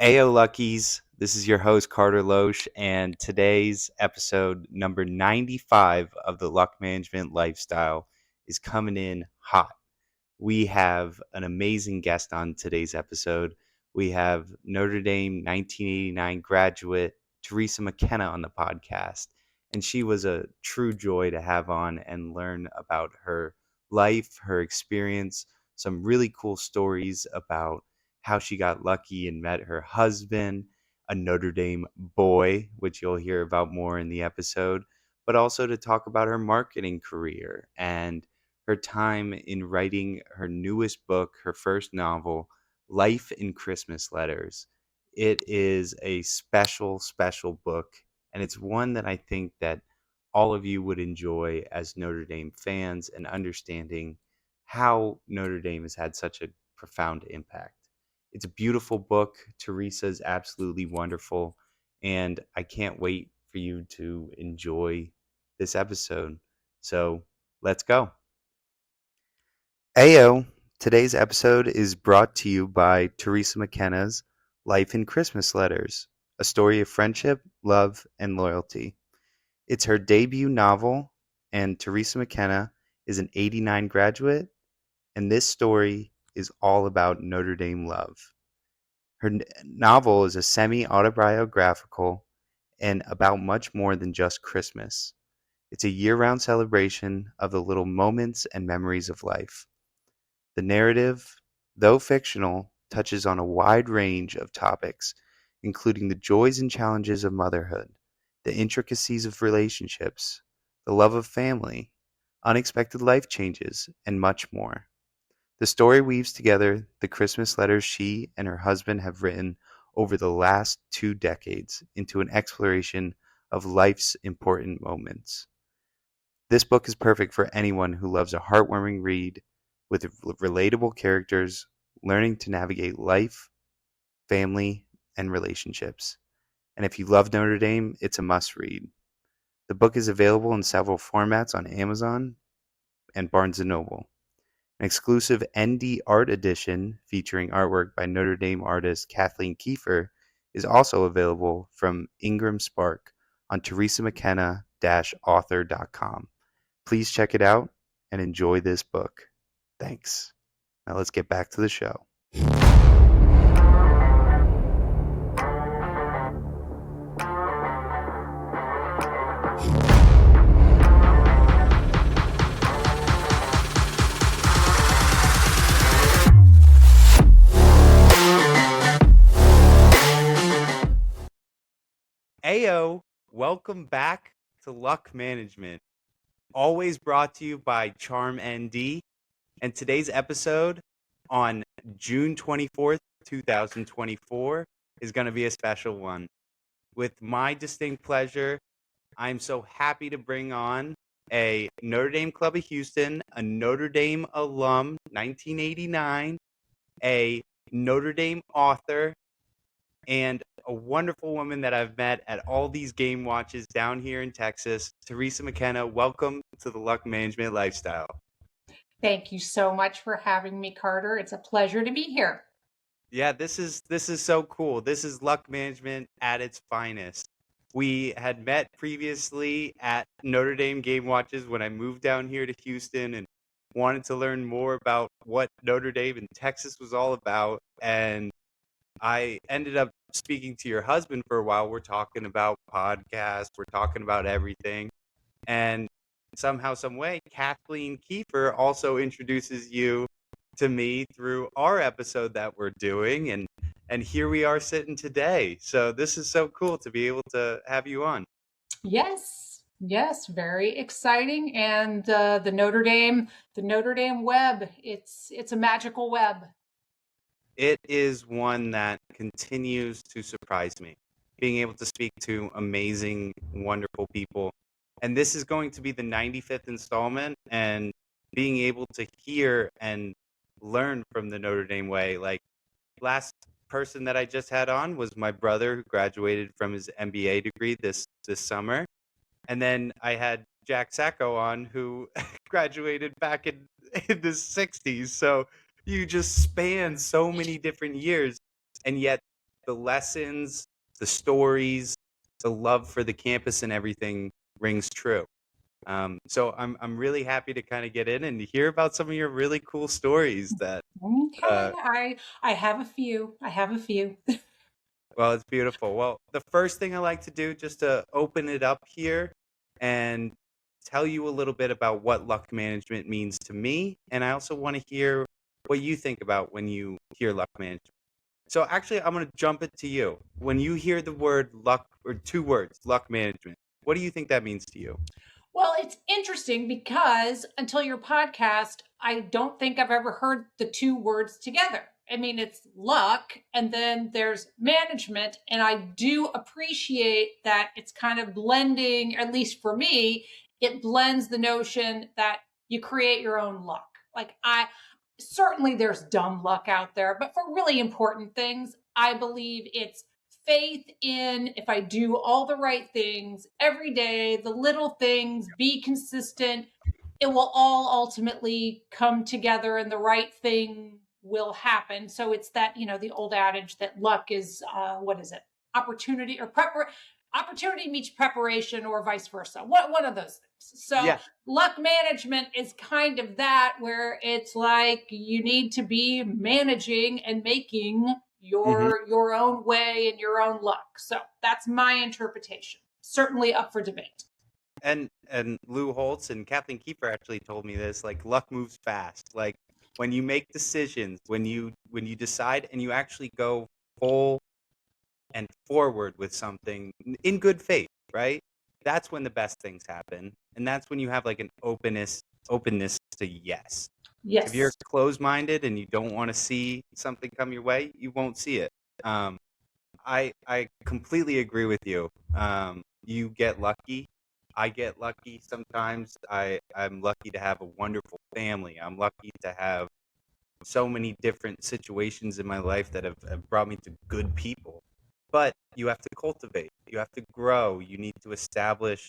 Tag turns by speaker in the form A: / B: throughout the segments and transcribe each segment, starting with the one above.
A: Ayo Luckies, this is your host Carter Loesch, and today's episode number 95 of the Luck Management Lifestyle is coming in hot. We have an amazing guest on today's episode. We have Notre Dame 1989 graduate Theresa McKenna on the podcast, and she was a true joy to have on and learn about her life, her experience, some really cool stories about how she got lucky and met her husband, a Notre Dame boy, which you'll hear about more in the episode, but also to talk about her marketing career and her time in writing her newest book, her first novel, Life in Christmas Letters. It is a special, special book, and it's one that I think that all of you would enjoy as Notre Dame fans and understanding how Notre Dame has had such a profound impact. It's a beautiful book. Theresa is absolutely wonderful, and I can't wait for you to enjoy this episode. So let's go. Ayo, today's episode is brought to you by Theresa McKenna's Life in Christmas Letters, a story of friendship, love, and loyalty. It's her debut novel, and Theresa McKenna is an 89 graduate, and this story is all about Notre Dame love. Her novel is a semi-autobiographical and about much more than just Christmas. It's a year-round celebration of the little moments and memories of life. The narrative, though fictional, touches on a wide range of topics, including the joys and challenges of motherhood, the intricacies of relationships, the love of family, unexpected life changes, and much more. The story weaves together the Christmas letters she and her husband have written over the last 2 decades into an exploration of life's important moments. This book is perfect for anyone who loves a heartwarming read with relatable characters learning to navigate life, family, and relationships. And if you love Notre Dame, it's a must read. The book is available in several formats on Amazon and Barnes & Noble. An exclusive ND Art edition featuring artwork by Notre Dame artist Kathleen Kiefer is also available from Ingram Spark on teresamckenna-author.com. Please check it out and enjoy this book. Thanks. Now let's get back to the show. Ayo, welcome back to Luck Management. Always brought to you by Charm ND. And today's episode on June 24th, 2024 is going to be a special one. With my distinct pleasure, I'm so happy to bring on a Notre Dame Club of Houston, a Notre Dame alum, 1989, a Notre Dame author, and a wonderful woman that I've met at all these game watches down here in Texas, Theresa McKenna. Welcome to the Luck Management Lifestyle.
B: Thank you so much for having me, Carter. It's a pleasure to be here.
A: Yeah, this is so cool. This is Luck Management at its finest. We had met previously at Notre Dame game watches when I moved down here to Houston and wanted to learn more about what Notre Dame in Texas was all about. And I ended up speaking to your husband for a while. We're talking about podcasts, we're talking about everything. And somehow, some way, Kathleen Kiefer also introduces you to me through our episode that we're doing, and here we are sitting today. So this is so cool to be able to have you on.
B: Yes, very exciting. And the Notre Dame web, it's a magical web.
A: It is one that continues to surprise me, being able to speak to amazing, wonderful people. And this is going to be the 95th installment, and being able to hear and learn from the Notre Dame way. Like, last person that I just had on was my brother, who graduated from his MBA degree this summer. And then I had Jack Sacco on, who graduated back in the 60s. So you just span so many different years, and yet the lessons, the stories, the love for the campus and everything rings true. So I'm really happy to kind of get in and hear about some of your really cool stories that
B: Okay,
A: uh,
B: I have a few. I have a few.
A: well, it's beautiful. Well, the first thing I like to do just to open it up here and tell you a little bit about what luck management means to me. And I also want to hear what you think about when you hear luck management. So actually, I'm going to jump it to you. When you hear the word luck or two words, luck management, what do you think that means to you?
B: Well, it's interesting because until your podcast, I don't think I've ever heard the two words together. I mean, it's luck and then there's management. And I do appreciate that it's kind of blending, at least for me, it blends the notion that you create your own luck. Like, I certainly there's dumb luck out there, but for really important things, I believe it's faith in if I do all the right things every day, the little things, be consistent, it will all ultimately come together and the right thing will happen. So it's that, the old adage that luck is, what is it? Opportunity or opportunity meets preparation or vice versa. One of those things. So
A: Yeah.
B: luck management is kind of that where it's like you need to be managing and making
A: hmm
B: your own way and your own luck. So that's my interpretation. Certainly up for debate.
A: And Lou Holtz and Kathleen Kiefer actually told me this. Like luck moves fast. Like when you make decisions, when you decide and you actually go full and forward with something in good faith, right? That's when the best things happen, and that's when you have like an openness to yes. If you're
B: Yes.
A: closed-minded and you don't want to see something come your way, you won't see it. Um, I completely agree with you. You get lucky. I get lucky sometimes. I'm lucky to have a wonderful family. I'm lucky to have so many different situations in my life that have brought me to good people. But you have to cultivate, you have to grow, you need to establish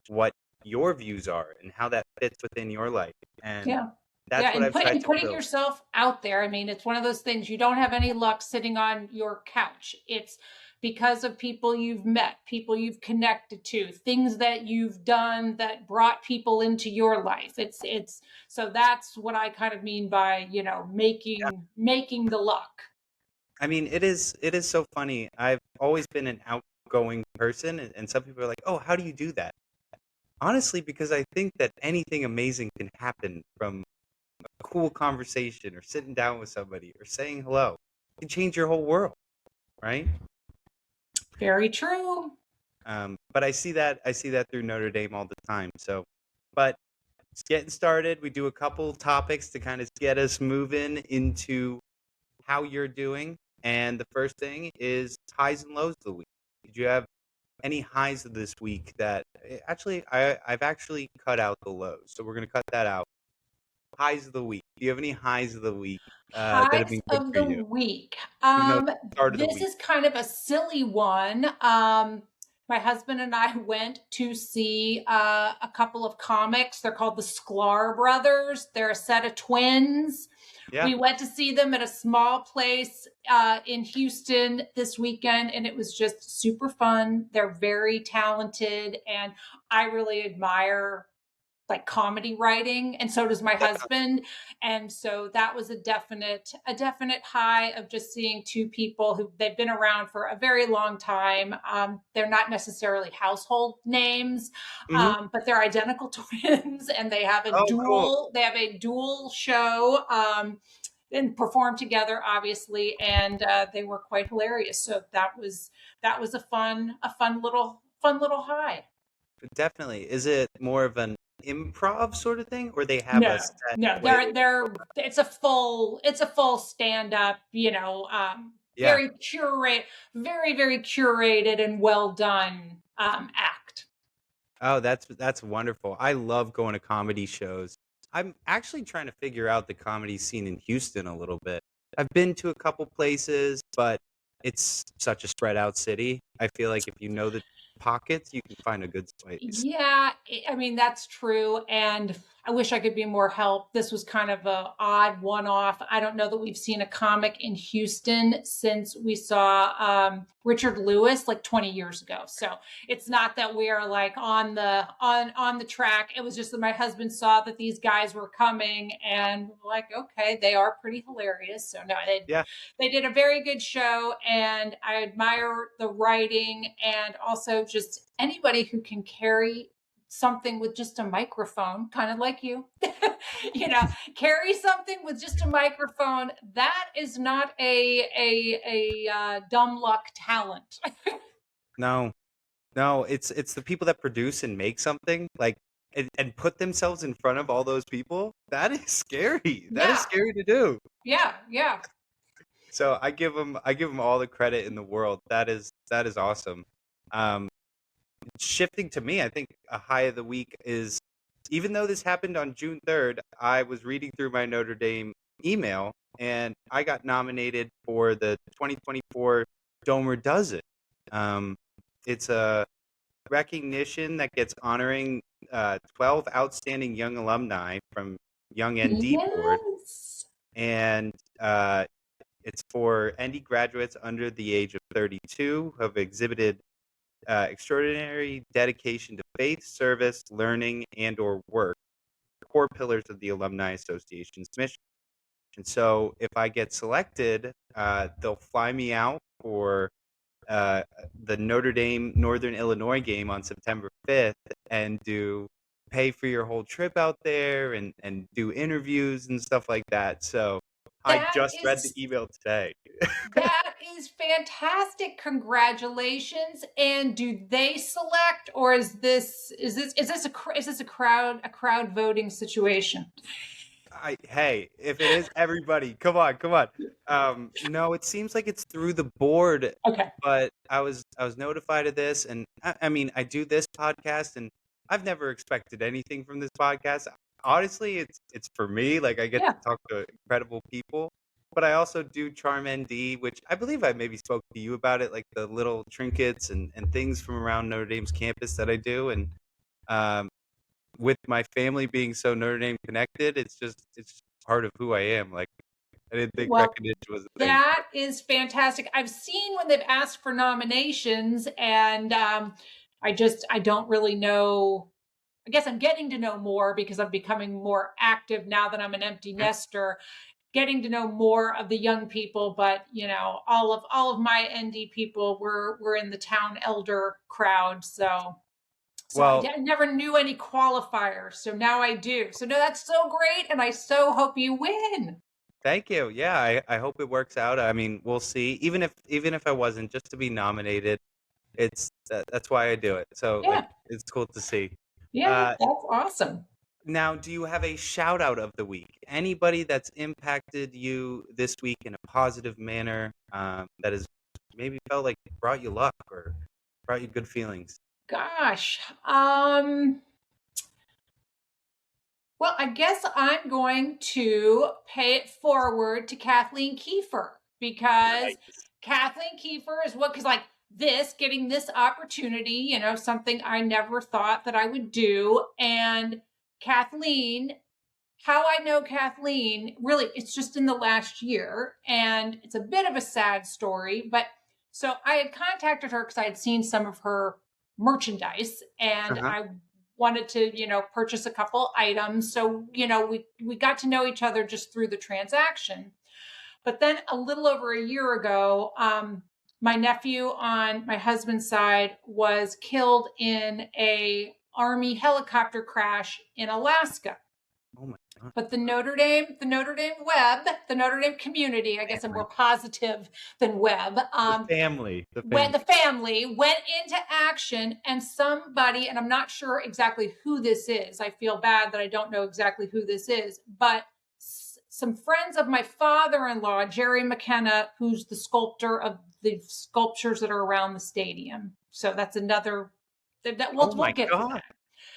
A: what your views are and how that fits within your life. And
B: Yeah. Yeah,
A: that's what
B: and
A: I've tried to
B: putting
A: build.
B: yourself out there. I mean, it's one of those things you don't have any luck sitting on your couch. It's because of people you've met, people you've connected to, things that you've done that brought people into your life. It's so that's what I kind of mean by, making the luck.
A: I mean, it is so funny. I've always been an outgoing person, and some people are like, "Oh, how do you do that?" Honestly, because I think that anything amazing can happen from a cool conversation or sitting down with somebody or saying hello. It can change your whole world, right?
B: Very true.
A: But I see that through Notre Dame all the time. So, but it's getting started. We do a couple topics to kind of get us moving into how you're doing. And the first thing is highs and lows of the week. Did you have any highs of this week that actually I've actually cut out the lows, so we're gonna cut that out. Highs of the week. Do you have any highs of the week that have
B: Highs
A: been good
B: of
A: for
B: the
A: you?
B: week.
A: Even though it's the start of the
B: This
A: week.
B: is kind of a silly one. My husband and I went to see a couple of comics. They're called the Sklar Brothers. They're a set of twins.
A: Yeah.
B: We went to see them at a small place in Houston this weekend, and it was just super fun. They're very talented, and I really admire like comedy writing, and so does my husband. And so that was a definite high of just seeing two people who they've been around for a very long time. They're not necessarily household names,
A: hmm
B: but they're identical twins, and they have a
A: Oh, cool.
B: dual show, and perform together obviously, and they were quite hilarious. So that was a fun little high.
A: Definitely. Is it more of an improv sort of thing, or they have a
B: No,
A: set
B: no,
A: way they
B: they're
A: go?
B: it's a full stand up,
A: Yeah.
B: very very curated and well done act.
A: Oh, that's wonderful. I love going to comedy shows. I'm actually trying to figure out the comedy scene in Houston a little bit. I've been to a couple places, but it's such a spread out city. I feel like if you know the pockets, you can find a good place.
B: Yeah, I mean that's true, and I wish I could be more help. This was kind of a odd one-off. I don't know that we've seen a comic in Houston since we saw Richard Lewis like 20 years ago. So it's not that we are like on the track. It was just that my husband saw that these guys were coming, and like, okay, they are pretty hilarious. So no,
A: Yeah.
B: they did a very good show, and I admire the writing, and also just anybody who can carry something with just a microphone, kind of like you, you know, carry something with just a microphone. That is not a dumb luck talent.
A: No, no, it's the people that produce and make something like and put themselves in front of all those people. That is scary. That is
B: Yeah,
A: scary to do.
B: yeah, yeah.
A: So I give them all the credit in the world. That is awesome. Um, Shifting to me, I think a high of the week is, even though this happened on June 3rd, I was reading through my Notre Dame email and I got nominated for the 2024 Domer Does It. Um, it's a recognition that gets honoring 12 outstanding young alumni from Young ND Board,
B: Yes.
A: and it's for ND graduates under the age of 32 who have exhibited extraordinary dedication to faith, service, learning, and/or work, core pillars of the Alumni Association's mission. And so, if I get selected, they'll fly me out for uh, the Notre Dame Northern Illinois game on September 5th and do pay for your whole trip out there and do interviews and stuff like that. So I
B: That
A: just read the
B: is
A: email today.
B: that is fantastic. Congratulations. And do they select, or is this a crowd voting situation?
A: Hey, if it is everybody, come on, come on. No, it seems like it's through the board,
B: Okay.
A: but I was notified of this, and I mean, I do this podcast, and I've never expected anything from this podcast. Honestly, it's for me. Like I get
B: Yeah.
A: to talk to incredible people, but I also do Charm ND, which I believe I maybe spoke to you about it, like the little trinkets and things from around Notre Dame's campus that I do, and um, with my family being so Notre Dame connected, it's just part of who I am. Like I didn't think
B: Well,
A: recognition was a thing.
B: that is fantastic. I've seen when they've asked for nominations, and I don't really know. I guess I'm getting to know more because I'm becoming more active now that I'm an empty
A: Mhm.
B: nester, getting to know more of the young people. But all of my ND people were in the town elder crowd, so I
A: Well,
B: never knew any qualifiers. So now I do. So no, that's so great, and I so hope you win.
A: thank you. Yeah, I hope it works out. I mean, we'll see. Even if I wasn't, just to be nominated, that's why I do it. So like,
B: Yeah,
A: it's cool to see.
B: yeah,
A: Uh,
B: that's awesome.
A: Now, do you have a shout out of the week? Anybody that's impacted you this week in a positive manner, that has maybe felt like brought you luck or brought you good feelings?
B: Gosh. Well, I guess I'm going to pay it forward to Kathleen Kiefer, because
A: Nice.
B: Kathleen Kiefer is because like getting this opportunity, something I never thought that I would do. And Kathleen, how I know Kathleen, really, it's just in the last year. And it's a bit of a sad story. But so I had contacted her because I had seen some of her merchandise, and
A: Uh-huh.
B: I wanted to, purchase a couple items. So, we got to know each other just through the transaction. But then a little over a year ago, my nephew on my husband's side was killed in a Army helicopter crash in Alaska.
A: Oh my god.
B: But the Notre Dame web, the Notre Dame community, I guess I'm
A: Family.
B: more positive than web,
A: The family. The
B: when the
A: family.
B: family went into action, and somebody, and I'm not sure exactly who this is. I feel bad that I don't know exactly who this is, but some friends of my father-in-law, Jerry McKenna, who's the sculptor of the sculptures that are around the stadium. So that's another that
A: Oh
B: we'll
A: my
B: get to
A: god.
B: that.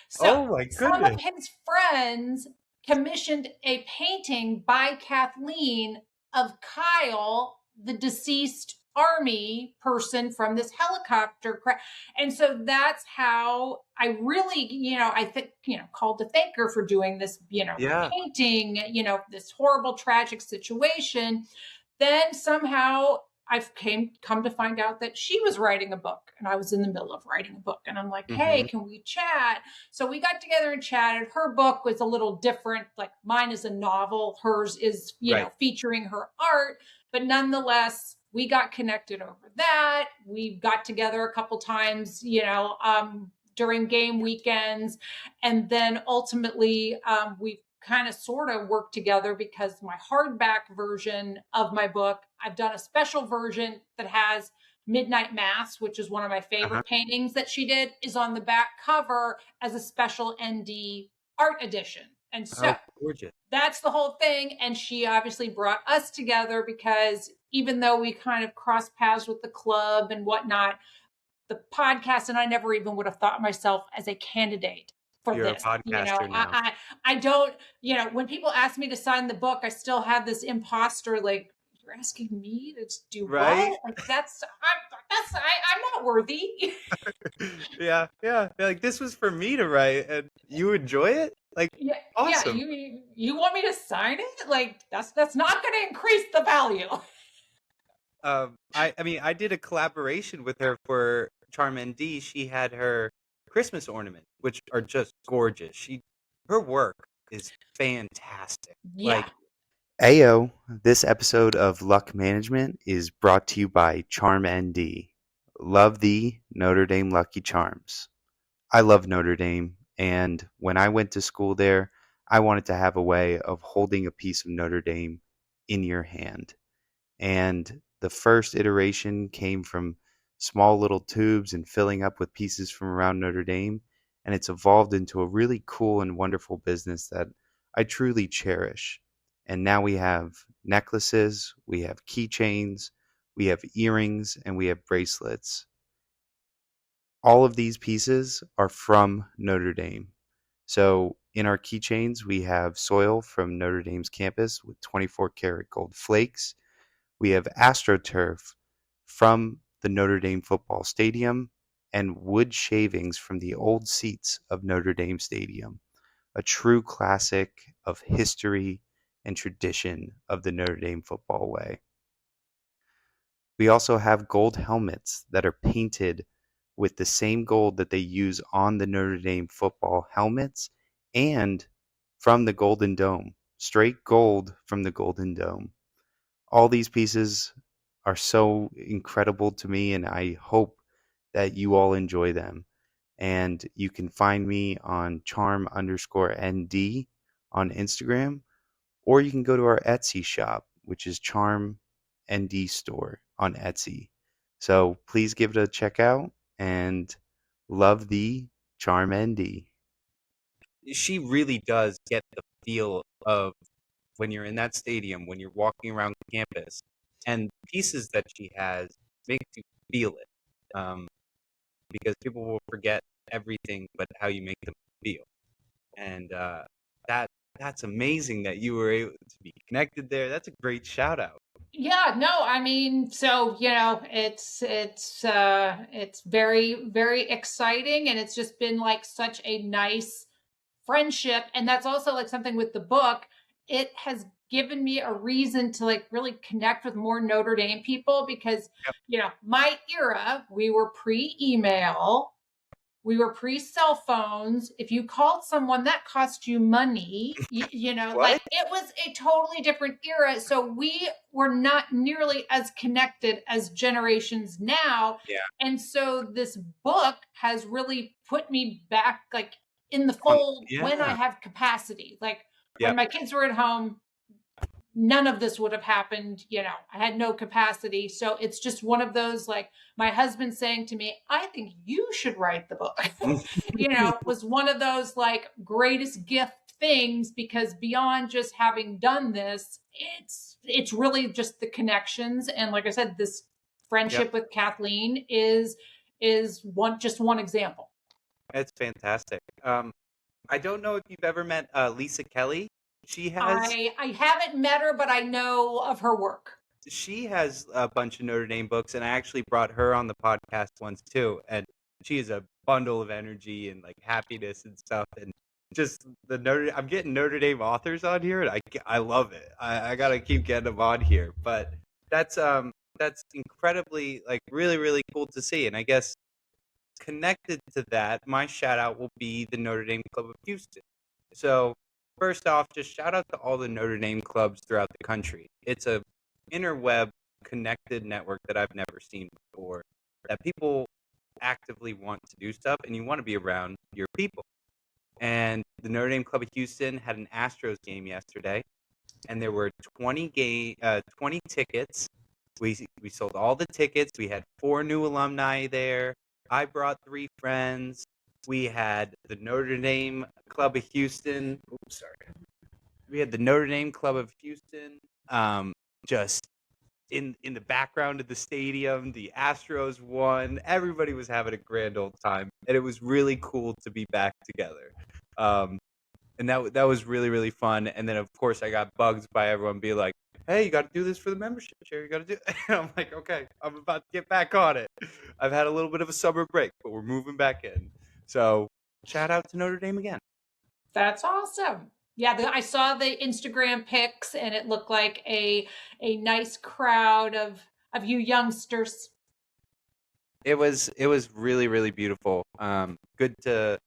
B: So
A: Oh my
B: some of
A: goodness.
B: his friends commissioned a painting by Kathleen of Kyle, the deceased army person from this helicopter crash. And so that's how I really, I think, called to thank her for doing this,
A: Yeah.
B: painting, this horrible, tragic situation. Then somehow I've come to find out that she was writing a book and I was in the middle of writing a book. And I'm like, hey,
A: Hmm.
B: can we chat? So we got together and chatted. Her book was a little different. Like mine is a novel. Hers is,
A: Right.
B: featuring her art. But nonetheless, we got connected over that. We got together a couple times, during game weekends. And then ultimately, we kind of sort of worked together because my hardback version of my book, I've done a special version that has Midnight Mass, which is one of my
A: Uh-huh.
B: favorite paintings that she did, is on the back cover as a special ND art edition. And so
A: Oh, gorgeous.
B: that's the whole thing. And she obviously brought us together because even though we kind of crossed paths with the club and whatnot, the podcast, and I never even would have thought myself as a candidate for
A: You're a
B: this.
A: podcaster now.
B: I don't, when people ask me to sign the book, I still have this imposter like, you're asking me to do
A: Right?
B: what? Like I'm not worthy.
A: Yeah, yeah. Like this was for me to write, and you enjoy it? Like,
B: Yeah, yeah.
A: awesome.
B: You want me to sign it? Like that's not going to increase the value.
A: I mean, I did a collaboration with her for Charm ND. She had her Christmas ornaments, which are just gorgeous. Her work is fantastic.
B: Yeah.
A: Like, Ayo, this episode of Luck Management is brought to you by Charm ND. Love thee, Notre Dame Lucky Charms. I love Notre Dame, and when I went to school there, I wanted to have a way of holding a piece of Notre Dame in your hand. And the first iteration came from small little tubes and filling up with pieces from around Notre Dame. And it's evolved into a really cool and wonderful business that I truly cherish. And now we have necklaces, we have keychains, we have earrings, and we have bracelets. All of these pieces are from Notre Dame. So in our keychains, we have soil from Notre Dame's campus with 24 karat gold flakes. We have AstroTurf from the Notre Dame football stadium and wood shavings from the old seats of Notre Dame Stadium, a true classic of history and tradition of the Notre Dame football way. We also have gold helmets that are painted with the same gold that they use on the Notre Dame football helmets and from the Golden Dome, straight gold from the Golden Dome. All these pieces are so incredible to me, and I hope that you all enjoy them. And you can find me on charm_ND on Instagram, or you can go to our Etsy shop, which is Charm ND Store on Etsy. So please give it a check out and love the Charm ND. She really does get the feel of when you're in that stadium, when you're walking around campus, and the pieces that she has makes you feel it. Because people will forget everything but how you make them feel. And that that's amazing that you were able to be connected there. That's a great shout out.
B: Yeah, no, I mean, so it's very very exciting, and it's just been like such a nice friendship. And that's also like something with the book. It has given me a reason to like really connect with more Notre Dame people because
A: Yep.
B: my era, we were pre-email, we were pre cell phones. If you called someone, that cost you money. Like
A: What?
B: it was a totally different era. So we were not nearly as connected as generations now.
A: Yeah.
B: And so this book has really put me back, like in the
A: On.
B: fold when I
A: Yeah.
B: have capacity. Like when
A: Yep.
B: my kids were at home, none of this would have happened. I had no capacity. So it's just one of those, like my husband saying to me, I think you should write the book, was one of those like greatest gift things, because beyond just having done this, it's really just the connections. And like I said, this
A: Yep.
B: friendship with Kathleen is one example.
A: It's fantastic. I don't know if you've ever met Lisa Kelly. She has.
B: I haven't met her, but I know of her work.
A: she has a bunch of Notre Dame books, and I actually brought her on the podcast once too. And she is a bundle of energy and like happiness and stuff. And just I'm getting Notre Dame authors on here, and I love it. I gotta keep getting them on here. But that's incredibly like really cool to see. And I guess connected to that, my shout out will be the Notre Dame Club of Houston. So, first off, just shout out to all the Notre Dame clubs throughout the country. It's a interweb connected network that I've never seen before. That people actively want to do stuff, and you want to be around your people. And the Notre Dame Club of Houston had an Astros game yesterday, and there were 20 tickets. We sold all the tickets. We had 4 new alumni there. I brought 3 friends. We had the Notre Dame Club of Houston. Oops, sorry. We had the Notre Dame Club of Houston. Just in the background of the stadium. The Astros won. Everybody was having a grand old time, and it was really cool to be back together. And that was really fun. And then of course I got bugs by everyone being like, "Hey, you got to do this for the membership share. You got to do." And I'm like, "Okay, I'm about to get back on it. I've had a little bit of a summer break, but we're moving back in." So shout out to Notre Dame again.
B: That's awesome. Yeah, I saw the Instagram pics, and it looked like a nice crowd of you youngsters.
A: It was really beautiful. Good to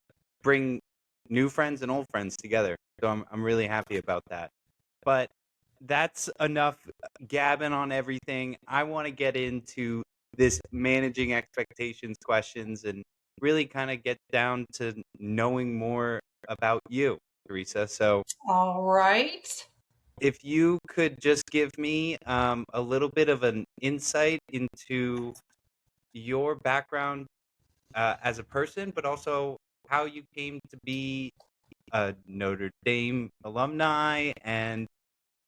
A: bring new friends and old friends together. So I'm really happy about that. But that's enough gabbing on everything. I want to get into this managing expectations questions and really kind of get down to knowing more about you, Theresa. So
B: All right.
A: if you could just give me a little bit of an insight into your background as a person, but also how you came to be a Notre Dame alumni and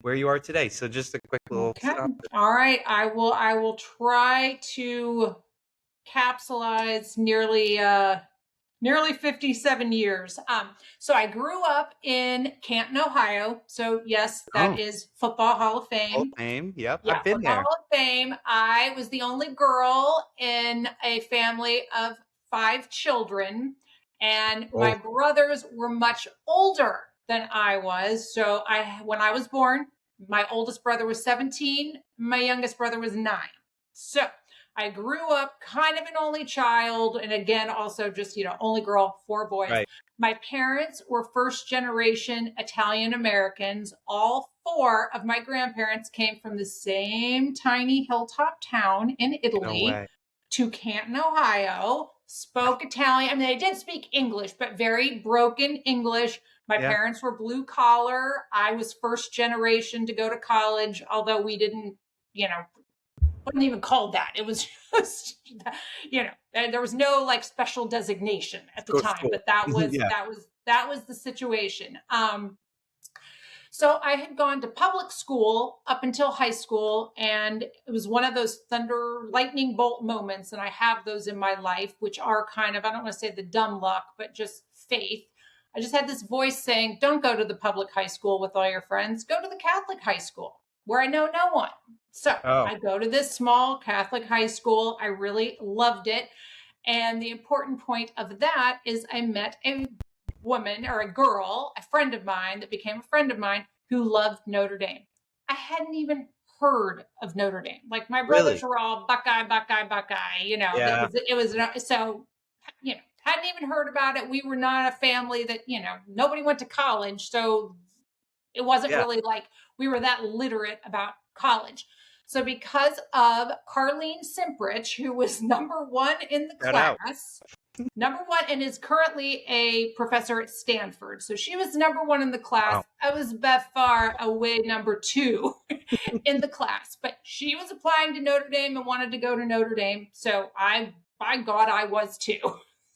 A: where you are today. So just a quick little
B: Okay.
A: synopsis.
B: All right. I will try to capsulize nearly 57 years. So I grew up in Canton, Ohio. So yes, that
A: Oh,
B: is Football Hall of
A: Hall of
B: Fame.
A: Fame. Yep,
B: Yeah,
A: I've been
B: Football
A: there.
B: Hall of Fame. I was the only girl in a family of 5 children, and my
A: Oh,
B: brothers were much older than I was. So when I was born, my oldest brother was 17, my youngest brother was 9. So I grew up kind of an only child, and again, also just, only girl, 4 boys.
A: right.
B: My parents were first generation Italian Americans. All 4 of my grandparents came from the same tiny hilltop town in
A: No
B: Italy
A: way.
B: to Canton, Ohio, spoke Italian. I mean, they did speak English, but very broken English. My
A: Yeah.
B: parents were blue collar. I was first generation to go to college, although we didn't, wasn't even called that. It was just, there was no like special designation at the
A: Go to
B: time,
A: school.
B: but that was
A: Yeah.
B: the situation. So I had gone to public school up until high school, and it was one of those thunder lightning bolt moments, and I have those in my life, which are kind of, I don't want to say the dumb luck, but just faith. I just had this voice saying, don't go to the public high school with all your friends, go to the Catholic high school where I know no one. So
A: Oh,
B: I go to this small Catholic high school. I really loved it. And the important point of that is I met a woman or a girl, a friend of mine that became a friend of mine who loved Notre Dame. I hadn't even heard of Notre Dame. Like my brothers
A: really?
B: were all Buckeye, Buckeye, Buckeye.
A: Yeah.
B: It was so hadn't even heard about it. We were not a family that nobody went to college, so it wasn't
A: Yeah.
B: really like we were that literate about college. So because of Carlene Simprich, who was number 1 in the
A: Shout out.
B: class, number 1, and is currently a professor at Stanford. So she was number 1 in the class.
A: Wow.
B: I was by far away number 2 in the class, but she was applying to Notre Dame and wanted to go to Notre Dame. So by God, I was too.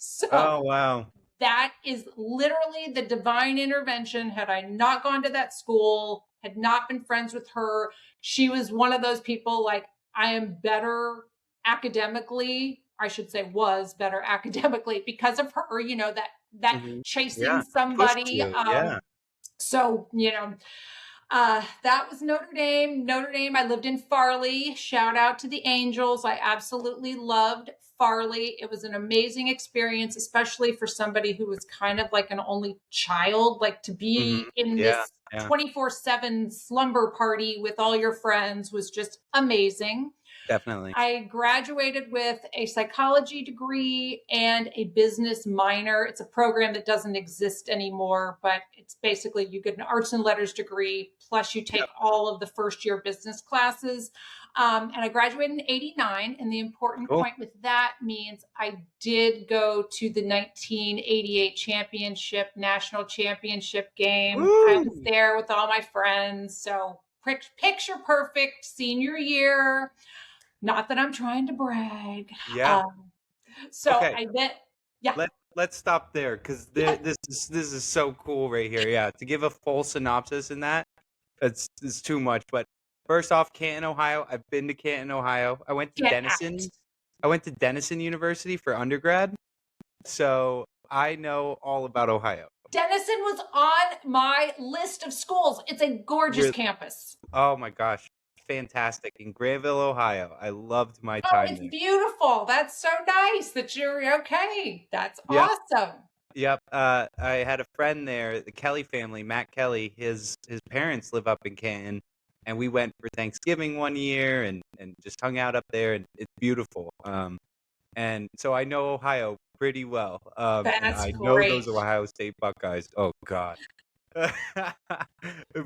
B: So
A: Oh, wow.
B: that is literally the divine intervention. Had I not gone to that school, had not been friends with her, she was one of those people like, I am better academically. I should say was better academically because of her, that
A: Hmm.
B: chasing
A: Yeah. Pushed
B: somebody.
A: you. Yeah.
B: So, That was Notre Dame. Notre Dame. I lived in Farley. Shout out to the Angels. I absolutely loved Farley. It was an amazing experience, especially for somebody who was kind of like an only child. Like to
A: Hmm.
B: be in
A: Yeah,
B: this
A: yeah,
B: 24/7 slumber party with all your friends was just amazing.
A: definitely.
B: I graduated with a psychology degree and a business minor. It's a program that doesn't exist anymore, but it's basically you get an arts and letters degree, plus you take
A: Yep.
B: all of the first year business classes. And I graduated in '89. And the important
A: Cool.
B: point with that means I did go to the 1988 championship, national championship game. I was
A: Woo!
B: there with all my friends. So picture perfect senior year, not that I'm trying to brag.
A: Yeah.
B: Um, so
A: Okay.
B: I then, yeah,
A: Let's stop there because
B: yeah,
A: this is so cool right here. Yeah. To give a full synopsis in that, it's too much. But first off, Canton, Ohio. I've been to Canton, Ohio.
B: get out.
A: I went to Denison University for undergrad, so I know all about Ohio.
B: Denison was on my list of schools. It's a gorgeous
A: Really?
B: campus.
A: Oh my gosh, fantastic! In Granville, Ohio. I loved my
B: Oh,
A: time
B: it's
A: there.
B: beautiful. That's so nice that you're okay. That's
A: Yep.
B: awesome.
A: Yep. I had a friend there, the Kelly family, Matt Kelly. His parents live up in Canton, and we went for Thanksgiving one year and just hung out up there, and it's beautiful. And so I know Ohio pretty well. And
B: That's
A: I know
B: great.
A: those Ohio State Buckeyes. Oh God.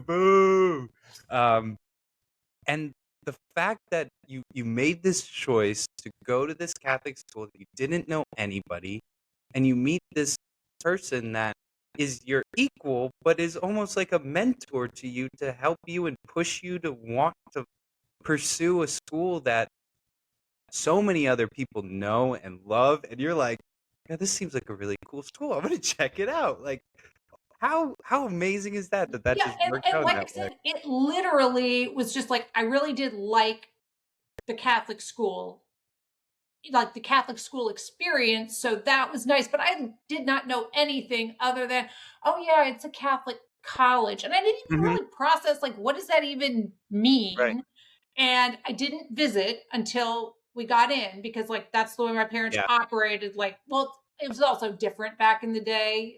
A: Boo. Um, and the fact that you made this choice to go to this Catholic school that you didn't know anybody, and you meet this person that is your equal, but is almost like a mentor to you to help you and push you to want to pursue a school that so many other people know and love, and you're like, yeah, this seems like a really cool school. I'm gonna check it out. Like, how amazing is that that
B: Yeah,
A: just
B: and,
A: worked
B: and
A: out in
B: like I
A: that way?
B: said, it literally was just like I really did the Catholic school the Catholic school experience. So that was nice. But I did not know anything other than, oh, yeah, it's a Catholic college. And I didn't even
A: Hmm.
B: really process, like, what does that even
A: Right.
B: mean? And I didn't visit until we got in because, like, that's the way my parents
A: Yeah.
B: operated. Like, well, it was also different back in the day.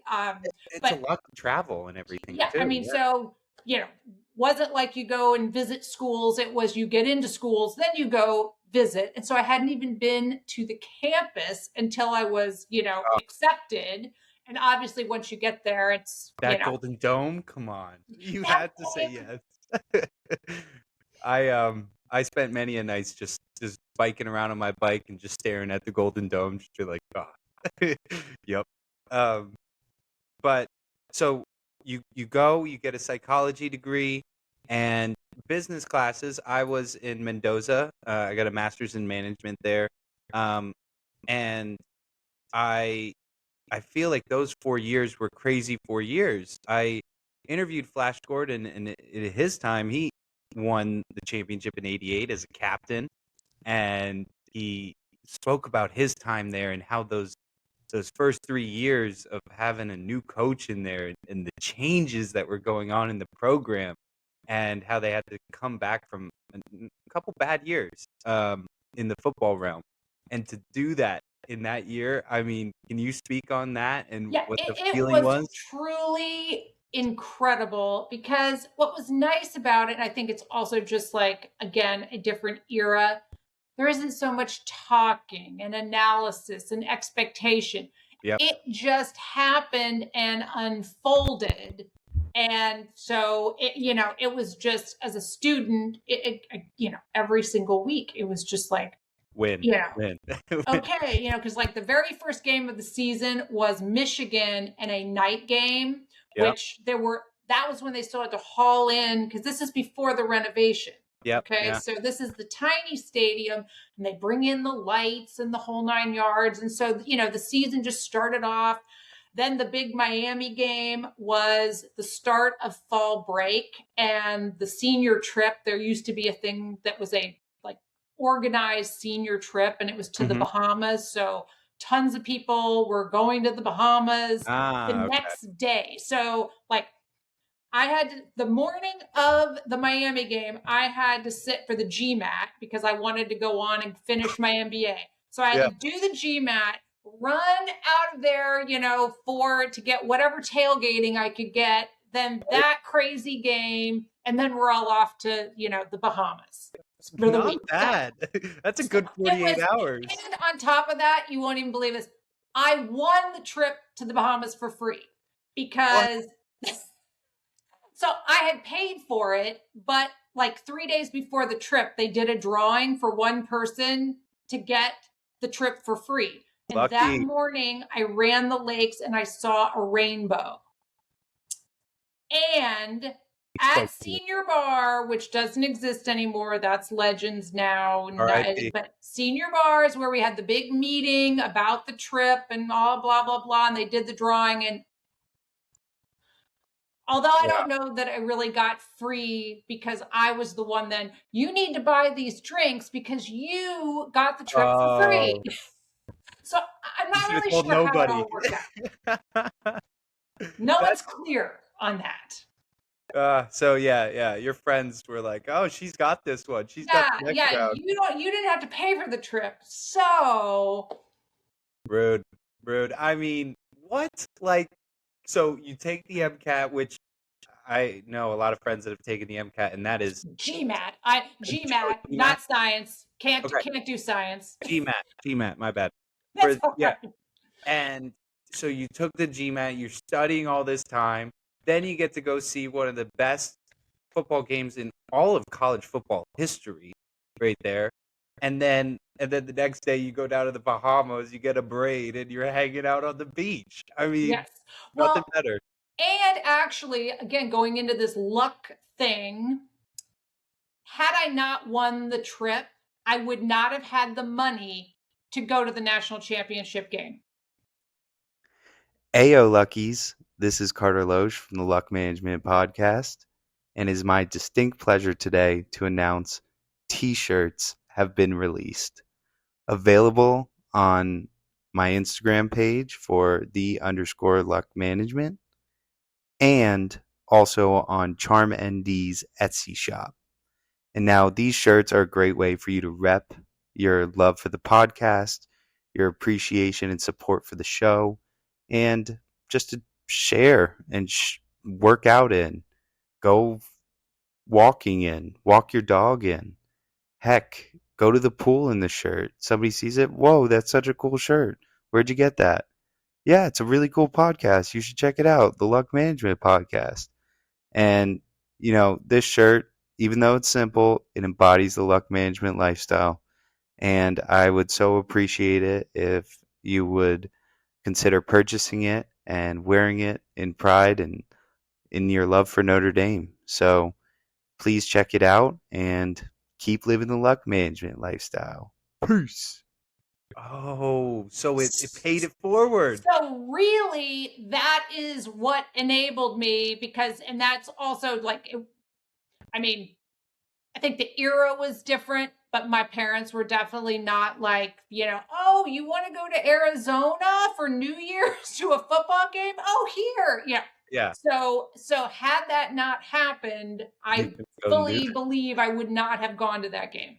A: It's a
B: But
A: lot to travel and everything
B: yeah, I
A: too.
B: mean,
A: Yeah.
B: so, you know, wasn't like you go and visit schools. It was you get into schools, then you go visit. And so I hadn't even been to the campus until I was,
A: Oh,
B: accepted. And obviously, once you get there, it's,
A: that Golden Dome, come on. You
B: that
A: had to say yes. I spent many a nights just biking around on my bike and just staring at the Golden Dome, just be like, oh. Yep. Um, but so you go, you get a psychology degree and business classes. I was in Mendoza. I got a master's in management there. Um, and I I feel like those 4 years were crazy 4 years. I interviewed Flash Gordon, and in his time, he won the championship in '88 as a captain, and he spoke about his time there and how those first 3 years of having a new coach in there and the changes that were going on in the program, and how they had to come back from a couple bad years in the football realm, and to do that in that year. I mean, can you speak on that and
B: yeah,
A: what the
B: it
A: feeling
B: was
A: was?
B: truly incredible because what was nice about it, and I think it's also just like, again, a different era. There isn't so much talking and analysis and expectation.
A: Yep.
B: It just happened and unfolded. And so it was just as a student, every single week, it was just like,
A: Win,
B: you know,
A: win, win.
B: okay, because like the very first game of the season was Michigan and a night game,
A: Yep,
B: which that was when they still had to haul in because this is before the renovation.
A: yep,
B: Okay,
A: yeah.
B: so this is the tiny stadium and they bring in the lights and the whole 9 yards. And so, the season just started off. Then the big Miami game was the start of fall break and the senior trip. There used to be a thing that was a like organized senior trip, and it was to the
A: Mhm.
B: Bahamas. So tons of people were going to the Bahamas the
A: Ah, okay.
B: next day. So like I had to, the morning of the Miami game, I had to sit for the GMAT because I wanted to go on and finish my MBA. So I had
A: Yeah.
B: to do the GMAT, run out of there, to get whatever tailgating I could get, then that crazy game, and then we're all off to, the Bahamas for the
A: Not
B: week.
A: bad. That's a
B: So
A: good
B: it
A: 48
B: was,
A: hours.
B: and on top of that, you won't even believe this. I won the trip to the Bahamas for free
A: What?
B: because so I had paid for it, but like 3 days before the trip, they did a drawing for one person to get the trip for free. And that
A: Lucky.
B: morning, I ran the lakes and I saw a rainbow. And
A: So
B: at
A: cool.
B: Senior Bar, which doesn't exist anymore, that's Legends now.
A: R.I.P.
B: But Senior Bar is where we had the big meeting about the trip and all blah, blah, blah. And they did the drawing. And although I
A: Yeah.
B: don't know that I really got free because I was the one then, you need to buy these drinks because you got the trip for free.
A: Oh,
B: So I'm
A: you
B: not
A: should have
B: really
A: told
B: sure how it
A: nobody.
B: all worked out. No
A: That's
B: one's clear on that.
A: so yeah. Your friends were like, "Oh, she's got this one. She's got
B: Yeah,
A: the next
B: yeah,
A: round."
B: you didn't have to pay for the trip. So
A: Rude, rude. I mean, what? Like, so you take the MCAT, which I know a lot of friends that have taken the MCAT, and that is
B: GMAT.
A: oh,
B: GMAT,
A: GMAT.
B: not science. Can't
A: Okay,
B: can't do science.
A: GMAT. My bad.
B: That's all
A: Yeah,
B: right.
A: and so you took the GMAT. You're studying all this time. Then you get to go see one of the best football games in all of college football history, right there. And then the next day you go down to the Bahamas, you get a braid, and you're hanging out on the beach. I mean,
B: Yes.
A: nothing
B: Well,
A: better.
B: and actually, again, going into this luck thing, had I not won the trip, I would not have had the money to go to the national championship game.
A: Ayo, Luckies. This is Carter Loesch from the Luck Management Podcast, and it is my distinct pleasure today to announce T-shirts have been released. Available on my Instagram page for the_luck management and also on Charm ND's Etsy shop. And now these shirts are a great way for you to rep your love for the podcast, your appreciation and support for the show, and just to share and work out in, go walking in, walk your dog in. Heck, go to the pool in the shirt. Somebody sees it. Whoa, that's such a cool shirt. Where'd you get that? Yeah, it's a really cool podcast. You should check it out. The Luck Management Podcast. And, this shirt, even though it's simple, it embodies the luck management lifestyle. And I would so appreciate it if you would consider purchasing it and wearing it in pride and in your love for Notre Dame. So please check it out and keep living the luck management lifestyle. Peace. Oh, so it paid it forward.
B: So really, that is what enabled me because, and that's also like, I mean, I think the era was different, but my parents were definitely not like, oh, you want to go to Arizona for New Year's to a football game? Oh, here. Yeah.
A: Yeah,
B: So had that not happened,
A: you
B: I
A: can go and do
B: fully
A: that.
B: believe I would not have gone to that game.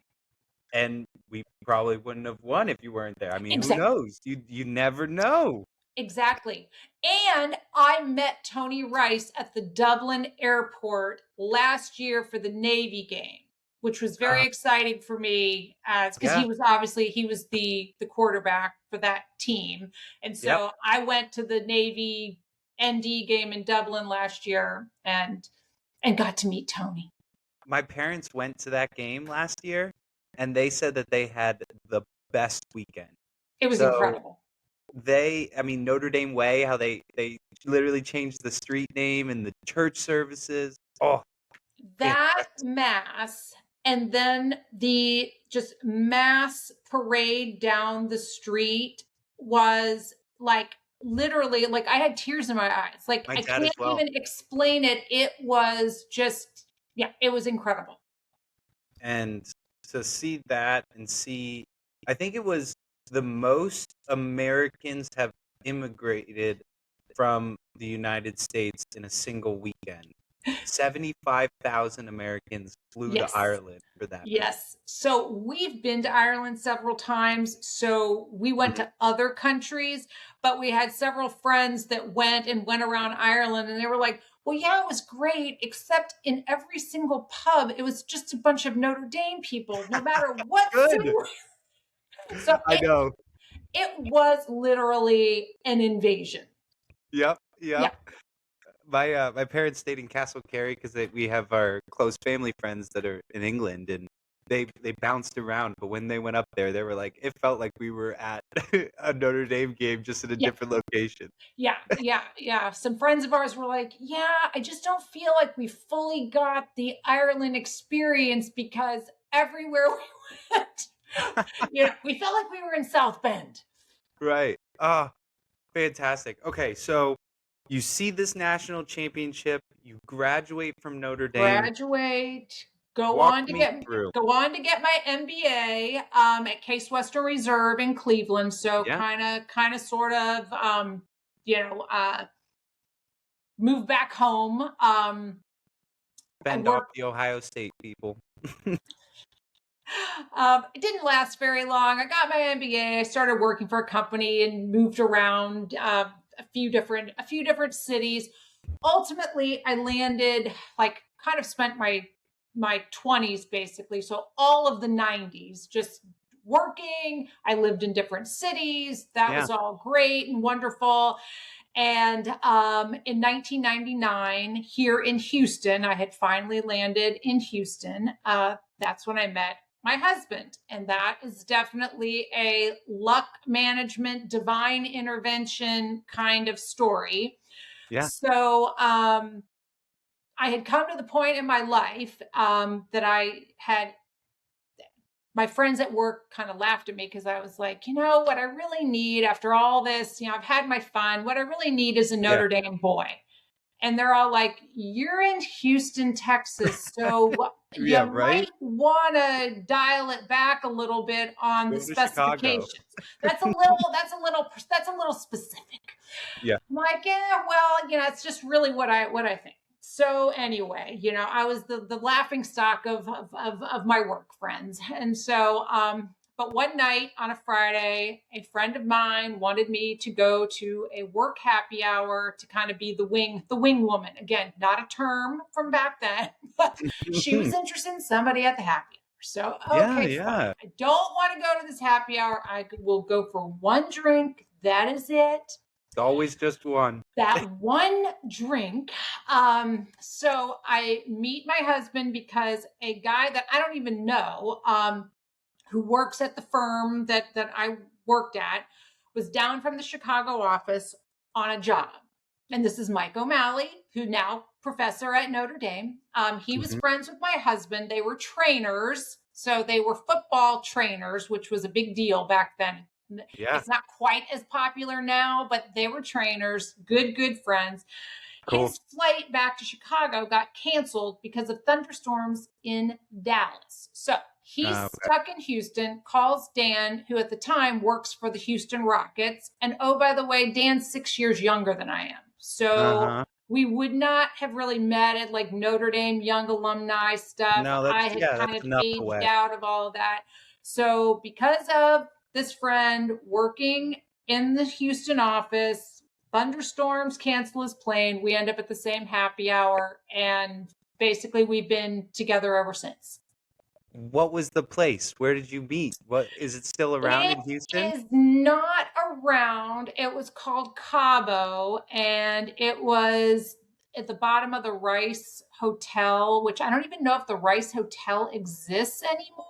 A: And we probably wouldn't have won if you weren't there. I mean, who
B: Exactly.
A: knows? You never know.
B: Exactly. And I met Tony Rice at the Dublin airport last year for the Navy game, which was
A: Uh,
B: very exciting for me as because
A: yeah,
B: he was the quarterback for that team. And
A: yep.
B: so I went to the Navy ND game in Dublin last year and got to meet Tony.
A: My parents went to that game last year, and they said that they had the best weekend.
B: It was
A: So
B: incredible.
A: I mean, Notre Dame Way, how they literally changed the street name and the church services. Oh,
B: That mass and then the just mass parade down the street was like literally like I had tears in my eyes. Like
A: my
B: I
A: dad as
B: can't
A: well.
B: even explain it. It was just yeah, it was incredible.
A: And to see that and see, I think it was the most Americans have immigrated from the United States in a single weekend. 75,000 Americans flew to
B: Yes.
A: Ireland for that visit.
B: Yes. So we've been to Ireland several times. So we went
A: Mhm.
B: to other countries, but we had several friends that went around Ireland and they were like, well, yeah, it was great, except in every single pub, it was just a bunch of Notre Dame people, no matter what city.
A: Good.
B: So
A: I know.
B: it was literally an invasion.
A: Yep,
B: Yeah.
A: yep. My parents stayed in Castle Cary because we have our close family friends that are in England, and they bounced around. But when they went up there, they were like, it felt like we were at a Notre Dame game, just in a
B: Yeah.
A: different location.
B: Yeah, yeah, yeah. Some friends of ours were like, yeah, I just don't feel like we fully got the Ireland experience because everywhere we went, we felt like we were in South Bend.
A: Right. Ah, fantastic. Okay, so you see this national championship, you graduate from Notre Dame.
B: Graduate, go
A: Walk
B: on to
A: me
B: get
A: through.
B: go on to get my MBA at Case Western Reserve in Cleveland. So
A: Yeah,
B: sort of, you know, uh, move back home. I
A: fend off
B: worked.
A: the Ohio State people.
B: It didn't last very long. I got my MBA. I started working for a company and moved around a few different cities. Ultimately, I landed like kind of spent my 20s basically. So all of the 90s just working. I lived in different cities. That
A: Yeah,
B: was all great and wonderful. And in 1999, here in Houston, I had finally landed in Houston. That's when I met my husband. And that is definitely a luck management, divine intervention kind of story.
A: yeah,
B: So I had come to the point in my life that I had my friends at work kind of laughed at me because I was like, what I really need after all this, I've had my fun. What I really need is a
A: yeah,
B: Notre Dame boy. And they're all like, you're in Houston, Texas. So you
A: yeah. Right.
B: might want to dial it back a little bit on the
A: Go to Chicago.
B: specifications. That's a little specific.
A: Yeah,
B: I'm like, yeah, well, it's just really what I think. So anyway, I was the laughing stock of my work friends. And so but one night on a Friday, a friend of mine wanted me to go to a work happy hour to kind of be the wing woman. Again, not a term from back then, but she was interested in somebody at the happy hour. So,
A: yeah,
B: okay, fine.
A: yeah.
B: I don't want to go to this happy hour. I will go for one drink. That is it.
A: It's always just one.
B: That one drink. So I meet my husband because a guy that I don't even know, who works at the firm that I worked at, was down from the Chicago office on a job. And this is Mike O'Malley, who now professor at Notre Dame. He was
A: Mhm.
B: friends with my husband. They were trainers. So they were football trainers, which was a big deal back then.
A: Yeah,
B: It's not quite as popular now, but they were trainers, good friends.
A: cool.
B: His flight back to Chicago got canceled because of thunderstorms in Dallas. So he's
A: Okay.
B: stuck in Houston, calls Dan, who at the time works for the Houston Rockets. And oh, by the way, Dan's 6 years younger than I am. So
A: Uh-huh.
B: we would not have really met at like Notre Dame young alumni stuff.
A: No,
B: I had kind
A: that's
B: of
A: enough
B: aged
A: away.
B: out of all of that. So because of this friend working in the Houston office, thunderstorms cancel his plane. We end up at the same happy hour, and basically we've been together ever since.
A: What was the place? Where did you meet? What is it still around
B: It
A: in Houston?
B: is not around. It was called Cabo, and it was at the bottom of the Rice Hotel, which I don't even know if the Rice Hotel exists anymore.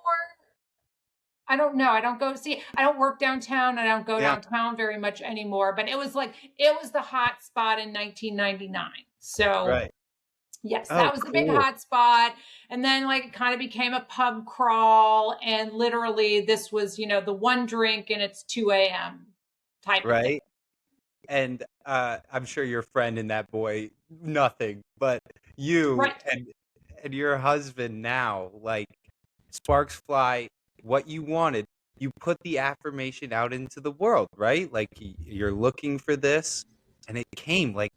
B: I don't know. I don't go see. I don't work downtown. I don't go
A: Yeah,
B: downtown very much anymore. But it was the hot spot in 1999. So
A: right.
B: yes,
A: Oh,
B: that was the big
A: cool.
B: hot spot. And then like it kind of became a pub crawl. And literally this was, the one drink and it's 2 a.m. type of thing.
A: Right. And I'm sure your friend and that boy, nothing, but you
B: Right.
A: and your husband now, like sparks fly, what you wanted. You put the affirmation out into the world, right? Like you're looking for this, and it came. Like,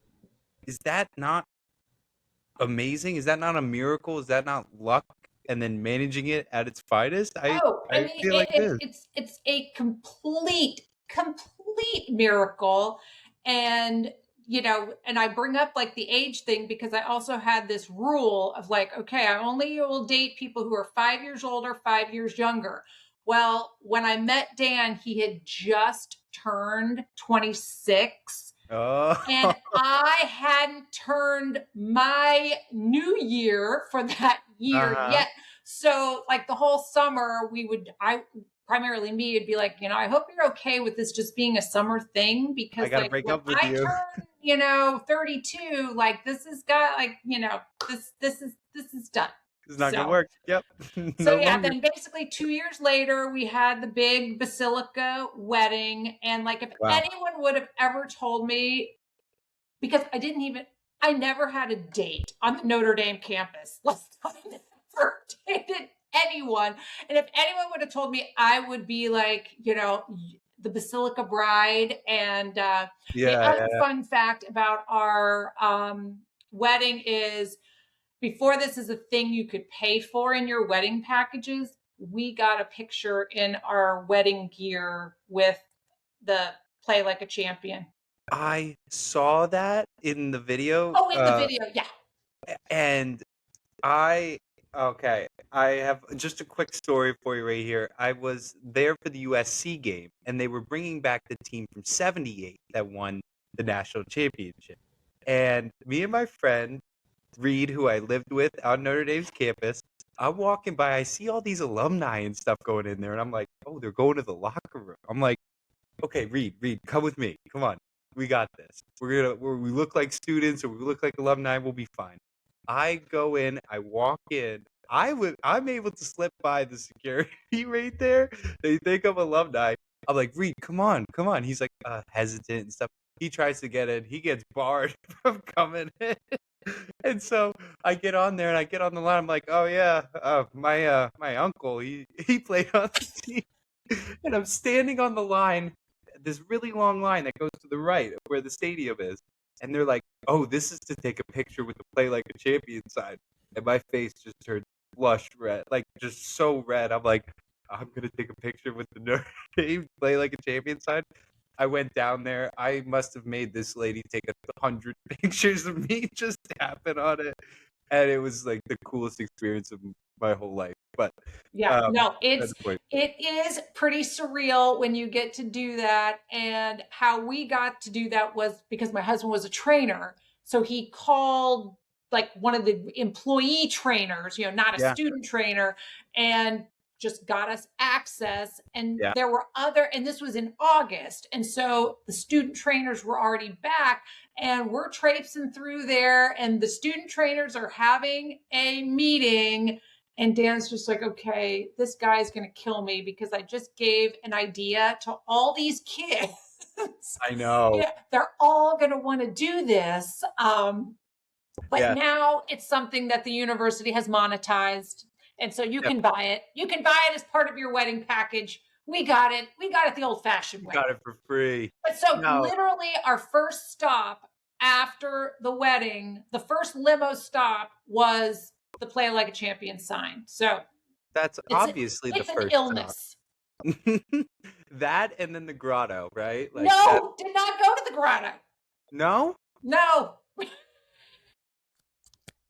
A: is that not amazing. Is that not a miracle? Is that not luck? And then managing it at its finest?
B: Oh, I
A: I
B: mean,
A: feel like it is.
B: it's a complete miracle, and and I bring up like the age thing because I also had this rule of like, okay, I only will date people who are 5 years older, 5 years younger. Well, when I met Dan, he had just turned 26 and
A: Oh,
B: I hadn't turned my new year for that year
A: uh-huh.
B: yet. So, like the whole summer, I primarily me would be like, I hope you're okay with this just being a summer thing
A: I
B: because,
A: gotta
B: like,
A: break
B: when
A: up with
B: I
A: you.
B: turn, 32, like, this has got, like, this is done.
A: It's not gonna
B: So,
A: work. Yep.
B: so
A: No
B: yeah,
A: longer.
B: then basically 2 years later, we had the big basilica wedding. And like, if
A: Wow.
B: anyone would have ever told me, because I never had a date on the Notre Dame campus. I never dated anyone. And if anyone would have told me I would be like, the Basilica Bride. And the
A: Yeah,
B: other
A: yeah.
B: fun fact about our wedding is, before this is a thing you could pay for in your wedding packages, we got a picture in our wedding gear with the Play Like a Champion.
A: I saw that in the video,
B: Oh, in the video, yeah.
A: and I okay. I have just a quick story for you right here. I was there for the USC game, and they were bringing back the team from '78 that won the national championship. And me and my friend Reed, who I lived with on Notre Dame's campus, I'm walking by. I see all these alumni and stuff going in there, and I'm like, "Oh, they're going to the locker room." I'm like, okay, Reed, come with me. Come on, we got this. We look like students or we look like alumni. We'll be fine. I go in. I walk in. I'm able to slip by the security right there. They think I'm alumni. I'm like, Reed, come on. He's like hesitant and stuff. He tries to get in. He gets barred from coming in. And so I get on there and I get on the line. I'm like, oh yeah, my uncle, he played on the team. And I'm standing on the line, this really long line that goes to the right of where the stadium is. And they're like, oh, this is to take a picture with the Play Like a Champion sign. And my face just turned blush red, like just so red. I'm like, I'm gonna take a picture with the Notre Dame Play Like a Champion sign. I went down there. I must have made this lady take 100 pictures of me just tapping on it, and it was like the coolest experience of my whole life. But
B: Yeah,
A: um,
B: no,
A: that's the point.
B: it is pretty surreal when you get to do that. And how we got to do that was because my husband was a trainer. So he called like one of the employee trainers, not a
A: Yeah,
B: student trainer, and just got us access. And
A: yeah.
B: there were and this was in August. And so the student trainers were already back, and we're traipsing through there, and the student trainers are having a meeting. And Dan's just like, okay, this guy's going to kill me because I just gave an idea to all these kids.
A: I know.
B: Yeah, they're all going to want to do this. But
A: Yeah,
B: now it's something that the university has monetized. And so you
A: yeah.
B: can buy it. You can buy it as part of your wedding package. We got it. We got it the old fashioned
A: You
B: way.
A: got it for free.
B: But so
A: No,
B: literally our first stop after the wedding, the first limo stop was the Play Like a Champion sign. So
A: that's
B: it's
A: obviously the
B: it's an
A: first stop.
B: illness.
A: That and then the grotto, right? Like that.
B: No, did not go to the grotto.
A: No,
B: No.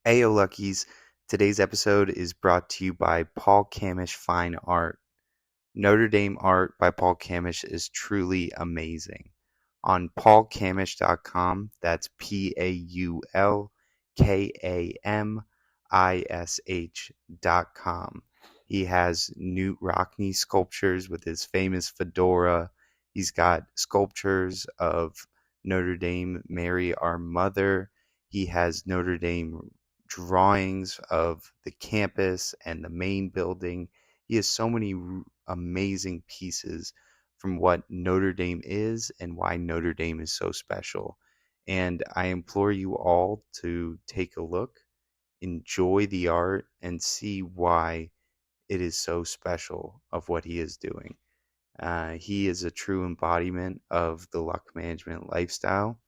A: Ayo Luckies, today's episode is brought to you by Paul Kamish Fine Art. Notre Dame art by Paul Kamish is truly amazing. On paulkamish.com, that's PaulKamish.com. He has Newt Rockne sculptures with his famous fedora. He's got sculptures of Notre Dame Mary Our Mother. He has Notre Dame drawings of the campus and the main building. He has so many amazing pieces from what Notre Dame is and why Notre Dame is so special. And I implore you all to take a look, enjoy the art, and see why it is so special of what he is doing. He is a true embodiment of the luck management lifestyle.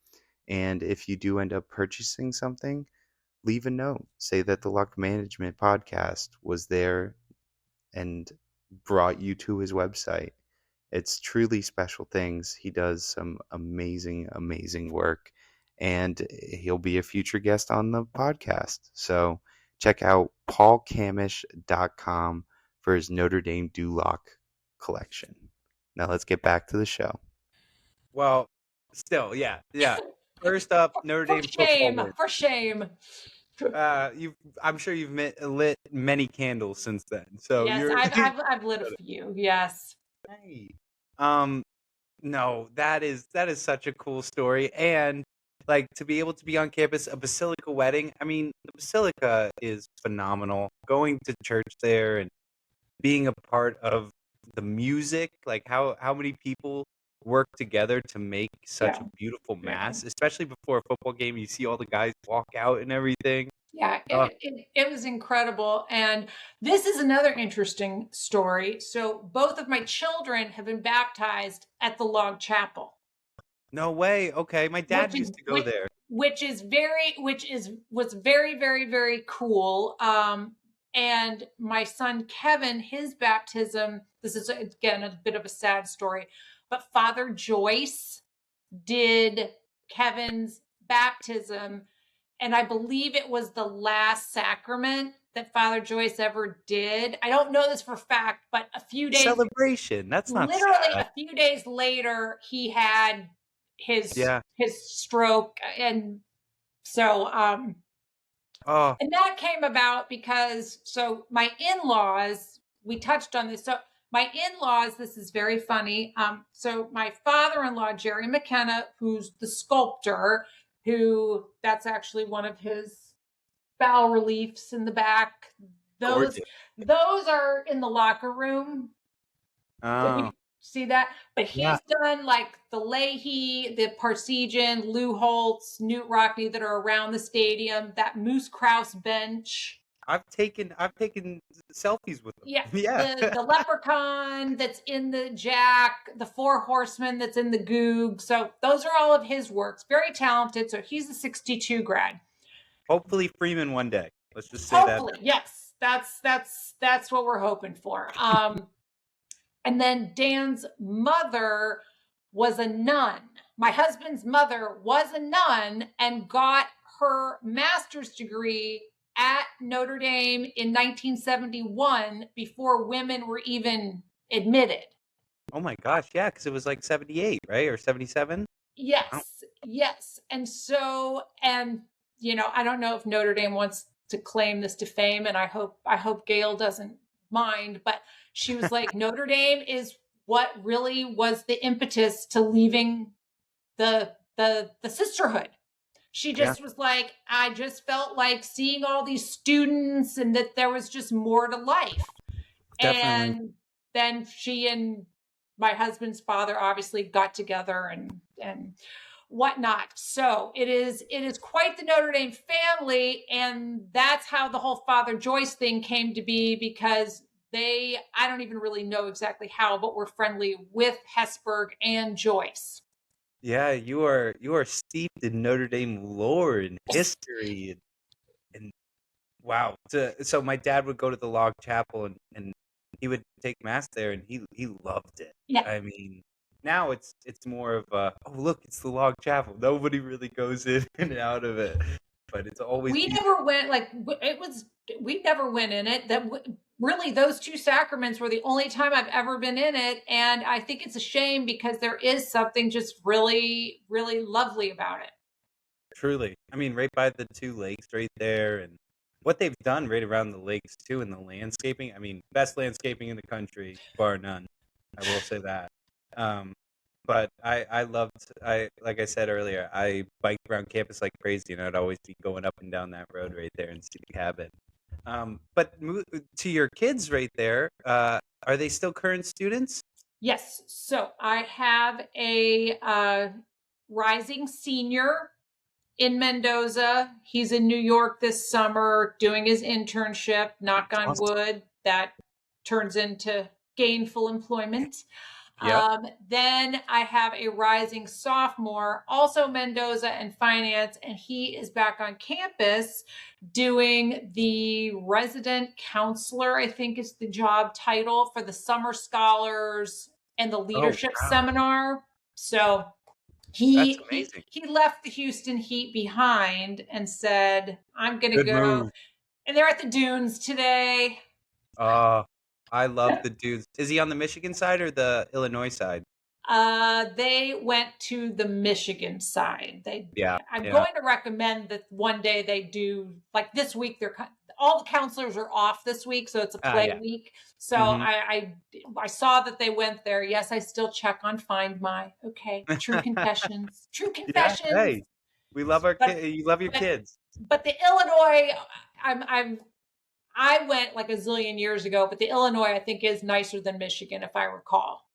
A: And if you do end up purchasing something, leave a note. Say that the Luck Management podcast was there and brought you to his website. It's truly special things. He does some amazing, amazing work, and he'll be a future guest on the podcast. So check out paulcamish.com for his Notre Dame Duloc collection. Now let's get back to the show.
C: Well, still, yeah, yeah. First up, Notre
B: For
C: Dame football
B: shame,
C: win.
B: for shame.
C: I'm sure you've lit many candles since then. So
B: Yes,
C: you're
B: I've lit a few. Yes.
C: hey. Um, no, that is such a cool story, and like to be able to be on campus, a Basilica wedding. I mean, the Basilica is phenomenal. Going to church there and being a part of the music, like how many people work together to make such
B: Yeah.
C: a beautiful
B: Yeah.
C: mass, especially before a football game. You see all the guys walk out and everything.
B: Yeah,
C: Uh,
B: it was incredible. And this is another interesting story. So both of my children have been baptized at the log chapel,
C: no way. Okay, my dad
B: which is
C: used to go there.
B: was very, very, very cool. And my son Kevin, his baptism, this is again a bit of a sad story, but Father Joyce did Kevin's baptism, and I believe it was the last sacrament that Father Joyce ever did. I don't know this for fact, but
C: Celebration. That's not
B: literally
C: sad.
B: a few days later, he had his
C: Yeah.
B: stroke, and so
C: Oh,
B: and that came about because so my in-laws, we touched on this. So my in-laws, this is very funny. So my father-in-law, Jerry McKenna, who's the sculptor, who that's actually one of his bas reliefs in the back. Those
C: gorgeous.
B: those are in the locker room. If
C: Oh,
B: you see that, but
C: yeah.
B: he's done like the Leahy, the Parsegian, Lou Holtz, Newt Rockney that are around the stadium. That Moose Krause bench.
C: I've taken selfies with them.
B: Yeah,
C: Yeah.
B: the leprechaun that's in the Jack, the four horsemen that's in the Goog. So those are all of his works. Very talented. So he's a 62 grad.
C: Hopefully Freeman one day. Let's just say that.
B: Hopefully, yes. That's what we're hoping for. And then Dan's mother was a nun. My husband's mother was a nun and got her master's degree at Notre Dame in 1971 before women were even admitted.
C: Oh my gosh, yeah, because it was like 78, right? Or 77?
B: Yes, yes. And so, and I don't know if Notre Dame wants to claim this to fame, and I hope Gail doesn't mind, but she was like, Notre Dame is what really was the impetus to leaving the sisterhood. She
C: Yeah,
B: just was like, I just felt like seeing all these students and that there was just more to life.
C: definitely.
B: And then she and my husband's father obviously got together and whatnot. So it is quite the Notre Dame family, and that's how the whole Father Joyce thing came to be, because I don't even really know exactly how, but we're friendly with Hesburgh and Joyce.
C: Yeah, you are steeped in Notre Dame lore and history and wow. So my dad would go to the log chapel and he would take mass there and he loved it.
B: Yeah.
C: I mean, now it's more of a, oh look, it's the log chapel. Nobody really goes in and out of it, but it's always
B: We
C: beautiful.
B: never went, like, we never went in it. Really, those two sacraments were the only time I've ever been in it, and I think it's a shame because there is something just really, really lovely about it.
C: Truly. I mean, right by the two lakes right there and what they've done right around the lakes too in the landscaping. I mean, best landscaping in the country, bar none. I will say that. Um, but I loved I like I said earlier, I biked around campus like crazy and I'd always be going up and down that road right there and see the cabin. But to your kids right there, are they still current students?
B: Yes. So I have a rising senior in Mendoza. He's in New York this summer doing his internship. Knock on
C: Awesome.
B: wood, that turns into gainful employment.
C: Yep.
B: Then I have a rising sophomore, also Mendoza and finance, and he is back on campus doing the resident counselor, I think is the job title for the summer scholars and the
C: Oh,
B: leadership
C: wow.
B: seminar. So
C: That's
B: he he
C: amazing.
B: he left the Houston Heat behind and said, "I'm going to
C: Good
B: go."
C: move.
B: And they're at the dunes today.
C: Oh, I love the dudes. Is he on the Michigan side or the Illinois side?
B: They went to the Michigan side.
C: Yeah,
B: I'm
C: yeah.
B: going to recommend that one day they do, like this week. All the counselors are off this week, so it's a play
C: Yeah.
B: week. So
C: Mhm.
B: I saw that they went there. Yes, I still check on Find My. Okay, true confessions, true
C: Yeah,
B: confessions.
C: hey, we love our
B: But
C: kid. You love your
B: but
C: kids.
B: but the Illinois, I went like a zillion years ago, but the Illinois I think is nicer than Michigan, if I recall.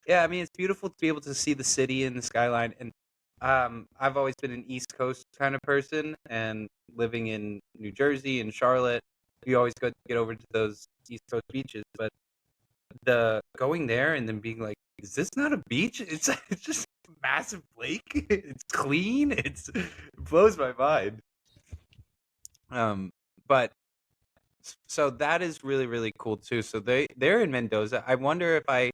C: Yeah, I mean, it's beautiful to be able to see the city and the skyline. And I've always been an East Coast kind of person, and living in New Jersey and Charlotte, we always get over to those East Coast beaches. But the going there and then being like, is this not a beach? It's just a massive lake. It's clean. It blows my mind. Um, but so that is really really cool too. So they're in Mendoza. I wonder if I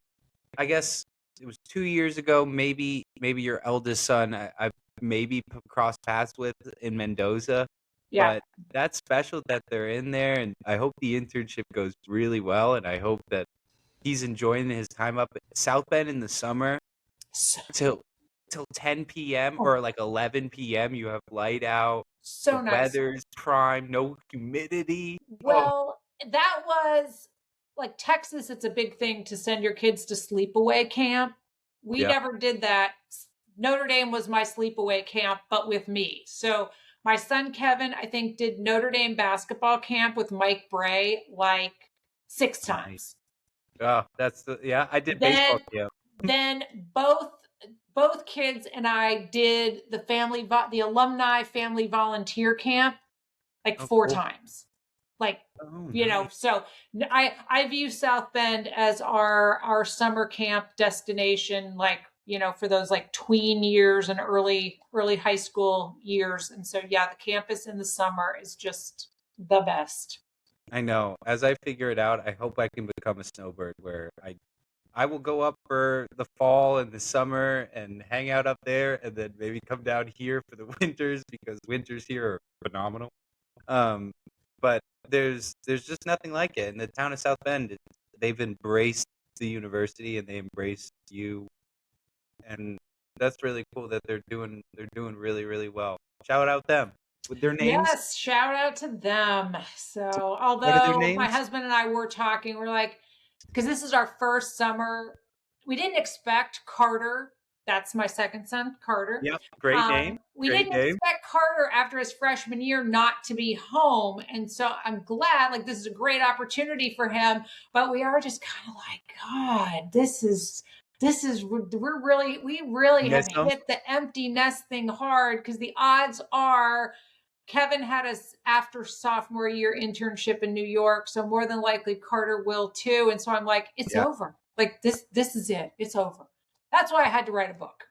C: guess it was 2 years ago. Maybe your eldest son I maybe crossed paths with in Mendoza,
B: Yeah.
C: but that's special that they're in there, and I hope the internship goes really well, and I hope that he's enjoying his time up at South Bend in the summer
B: So,
C: till 10 p.m.
B: oh,
C: or like 11 p.m. You have light out. The
B: so nice.
C: weather's prime, no humidity. Oh,
B: Well, that was like Texas, it's a big thing to send your kids to sleepaway camp. We
C: yeah.
B: never did that. Notre Dame was my sleepaway camp, but with me. So my son Kevin, I think, did Notre Dame basketball camp with Mike Bray like six
C: Nice.
B: times.
C: Oh, yeah. I did baseball
B: Then
C: camp.
B: then both kids and I did the alumni family volunteer camp like
C: Oh,
B: four
C: cool.
B: times. Like,
C: Oh, nice.
B: so I view South Bend as our summer camp destination, like, for those like tween years and early high school years. And so yeah, the campus in the summer is just the best.
C: I know. As I figure it out, I hope I can become a snowbird where I will go up for the fall and the summer and hang out up there and then maybe come down here for the winters because winters here are phenomenal. Um, but there's just nothing like it. In the town of South Bend, they've embraced the university and they embraced you, and that's really cool that they're doing really really well. Shout out them with their names.
B: Yes, shout out to them. So,
C: What are their
B: although my
C: names?
B: husband and I were talking, we're like, because this is our first summer, we didn't expect Carter. That's my second son, Carter.
C: Yep, great name.
B: We
C: Great
B: didn't
C: name.
B: expect Carter after his freshman year not to be home. And so I'm glad, like, this is a great opportunity for him. But we are just kind of like, God, we really have
C: Miss them.
B: hit the empty nest thing hard because the odds are Kevin had his after sophomore year internship in New York, so more than likely Carter will too. And so I'm like, it's
C: Yeah.
B: over. Like this is it. It's over. That's why I had to write a book.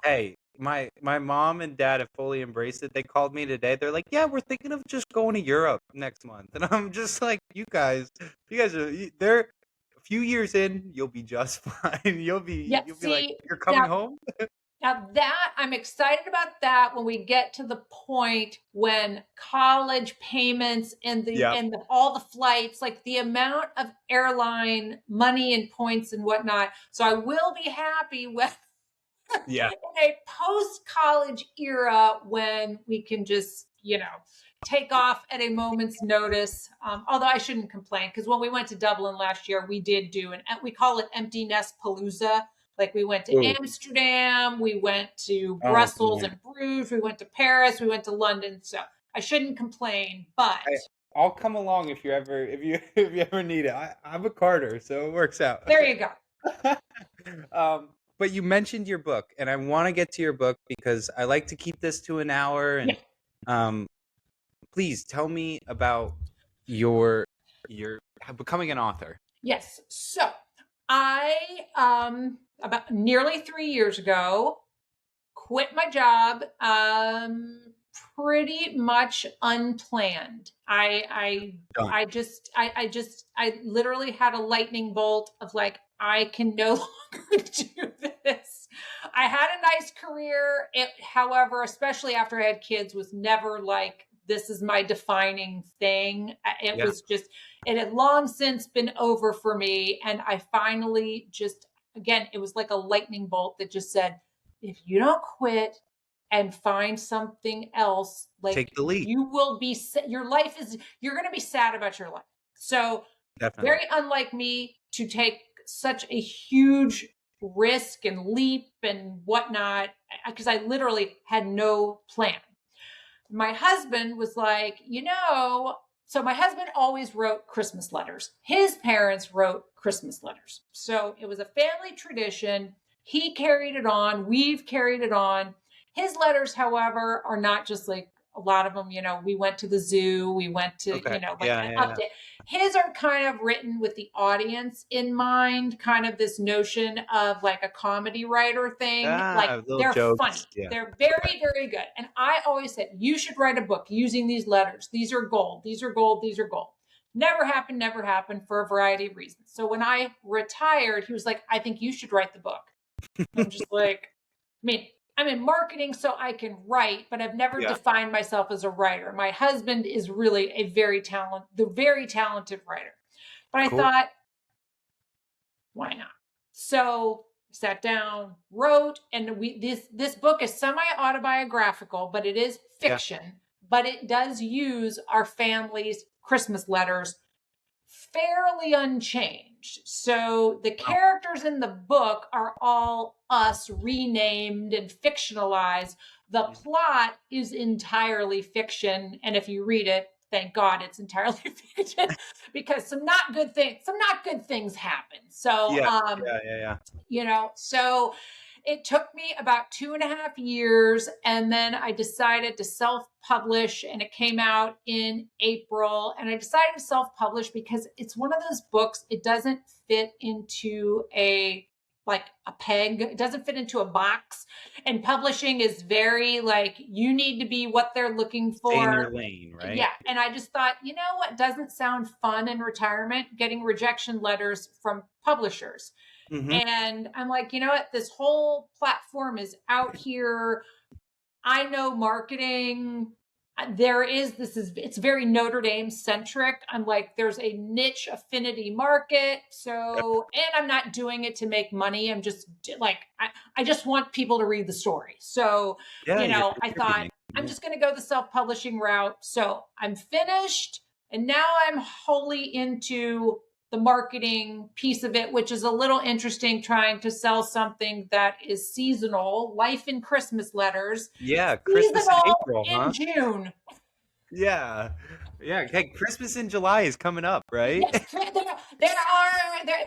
C: Hey, my mom and dad have fully embraced it. They called me today. They're like, "Yeah, we're thinking of just going to Europe next month." And I'm just like, you guys are they're a few years in, you'll be just fine.
B: Yeah.
C: You'll be like,
B: See,
C: "You're coming
B: now
C: home?"
B: now that I'm excited about that when we get to the point when college payments and
C: Yeah.
B: all the flights, like the amount of airline money and points and whatnot. So I will be happy when
C: Yeah.
B: in a post-college era when we can just, take off at a moment's notice. Although I shouldn't complain because when we went to Dublin last year, we did we call it empty nest palooza. Like we went to
C: Ooh.
B: Amsterdam, we went to
C: Oh
B: Brussels
C: man.
B: and Bruges, we went to Paris, we went to London. So I shouldn't complain, but
C: I'll come along if you ever need it. I'm a Carter, so it works out.
B: there you go.
C: But you mentioned your book, and I want to get to your book because I like to keep this to an hour.
B: Yeah.
C: And please tell me about your becoming an author.
B: Yes. So I about nearly 3 years ago quit my job pretty much unplanned.
C: Done.
B: I literally had a lightning bolt of like, I can no longer do this. I had a nice career. It, however, especially after I had kids, was never like, this is my defining thing. It
C: Yeah.
B: was just, it had long since been over for me. And I finally just, again, it was like a lightning bolt that just said, if you don't quit and find something else, like
C: Take the leap.
B: you will be, your life is, you're going to be sad about your life. So,
C: Definitely.
B: very unlike me to take such a huge risk and leap and whatnot, because I literally had no plan. My husband was like, so my husband always wrote Christmas letters. His parents wrote Christmas letters. So it was a family tradition. He carried it on. We've carried it on. His letters, however, are not just like a lot of them, we went to the zoo, we went to,
C: Okay.
B: like
C: Yeah,
B: an
C: yeah, yeah.
B: update. His are kind of written with the audience in mind, kind of this notion of like a comedy writer thing. Like
C: Little
B: they're funny.
C: jokes. Yeah.
B: They're very, very good. And I always said, you should write a book using these letters. These are gold. These are gold. These are gold. Never happened for a variety of reasons. So when I retired, he was like, I think you should write the book. I'm just like, I mean, I'm in marketing, so I can write, but I've never
C: Yeah.
B: defined myself as a writer. My husband is really the very talented writer. But I
C: Cool.
B: thought, why not? So sat down, wrote, and this book is semi-autobiographical, but it is fiction. Yeah. But it does use our family's Christmas letters fairly unchanged. So the characters in the book are all us renamed and fictionalized. The plot is entirely fiction. And if you read it, thank God it's entirely fiction because some not good things happen. So, so it took me about 2.5 years, and then I decided to self-publish, and it came out in April. And I decided to self-publish because it's one of those books, it doesn't fit into a peg. It doesn't fit into a box. And publishing is very like, you need to be what they're looking for.
C: Stay in your lane, right?
B: Yeah. And I just thought, you know what doesn't sound fun in retirement? Getting rejection letters from publishers. Mm-hmm. And I'm like, you know what? This whole platform is out here. I know marketing. It's very Notre Dame centric. I'm like, there's a niche affinity market. So, and I'm not doing it to make money. I'm just like, I just want people to read the story. So, I thought I'm just going to go the self-publishing route. So I'm finished. And now I'm wholly into the marketing piece of it, which is a little interesting, trying to sell something that is seasonal, life in Christmas letters.
C: Yeah, Christmas in April,
B: in June.
C: Yeah. Yeah. Hey, Christmas in July is coming up, right?
B: Yes,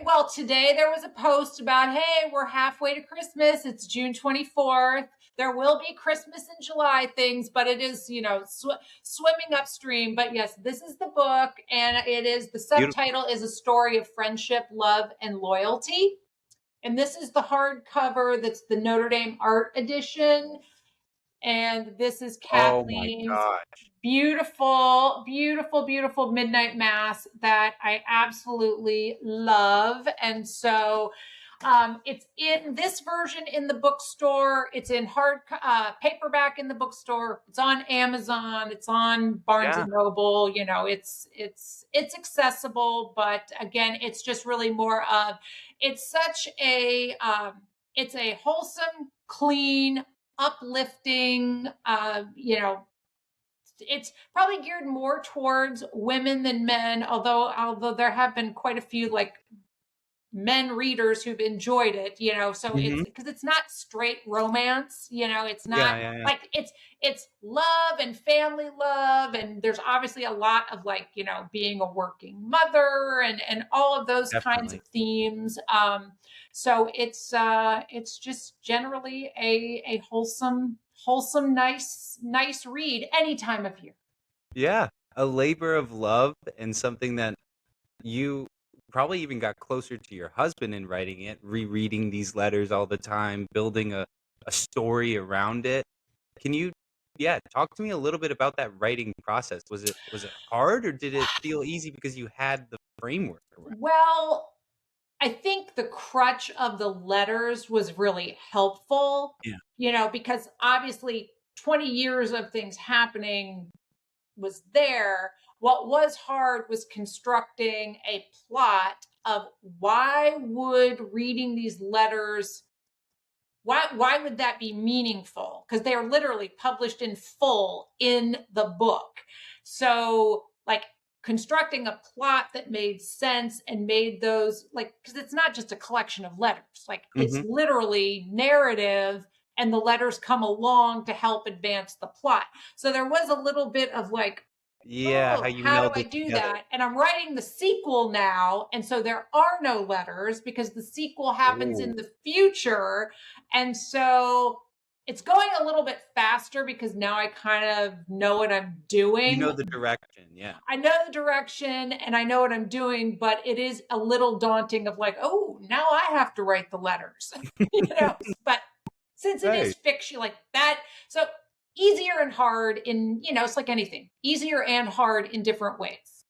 B: well, today there was a post about, hey, we're halfway to Christmas. It's June 24th. There will be Christmas in July things, but it is, swimming upstream. But yes, this is the book, and the subtitle is A Story of Friendship, Love, and Loyalty. And this is the hardcover. That's the Notre Dame Art Edition. And this is Kathleen's beautiful, beautiful, beautiful midnight mass that I absolutely love. And so it's in this version in the bookstore. It's in hard paperback in the bookstore. It's on Amazon. It's on Barnes and Noble. It's accessible, but again, it's just really more of, it's such a it's a wholesome, clean, uplifting, it's probably geared more towards women than men, although there have been quite a few like men readers who've enjoyed it, so it's because it's not straight romance, it's not like it's love and family love, and there's obviously a lot of like, being a working mother and all of those kinds of themes. So it's just generally a wholesome, nice read any time of year.
C: Yeah, a labor of love and something that you probably even got closer to your husband in writing it, rereading these letters all the time, building a story around it. Can you, yeah, talk to me a little bit about that writing process? Was it hard, or did it feel easy because you had the framework around?
B: Well, I think the crutch of the letters was really helpful,
C: Yeah.
B: because obviously 20 years of things happening was there. What was hard was constructing a plot of why would reading these letters, why would that be meaningful? Because they are literally published in full in the book. So like constructing a plot that made sense and made those, like, because it's not just a collection of letters, like it's
C: Hmm.
B: literally narrative, and the letters come along to help advance the plot. So there was a little bit of like,
C: Yeah, how
B: oh,
C: you
B: how do
C: meld
B: I
C: it
B: do
C: together.
B: that? And I'm writing the sequel now. And so there are no letters because the sequel happens
C: Oh,
B: in the future. And so it's going a little bit faster because now I kind of know what I'm
C: you
B: doing.
C: know the direction, yeah.
B: I know the direction and I know what I'm doing, but it is a little daunting of like, oh, now I have to write the letters, but since it is
C: Right.
B: fiction like that, so easier and hard in, it's like anything, easier and hard in different ways.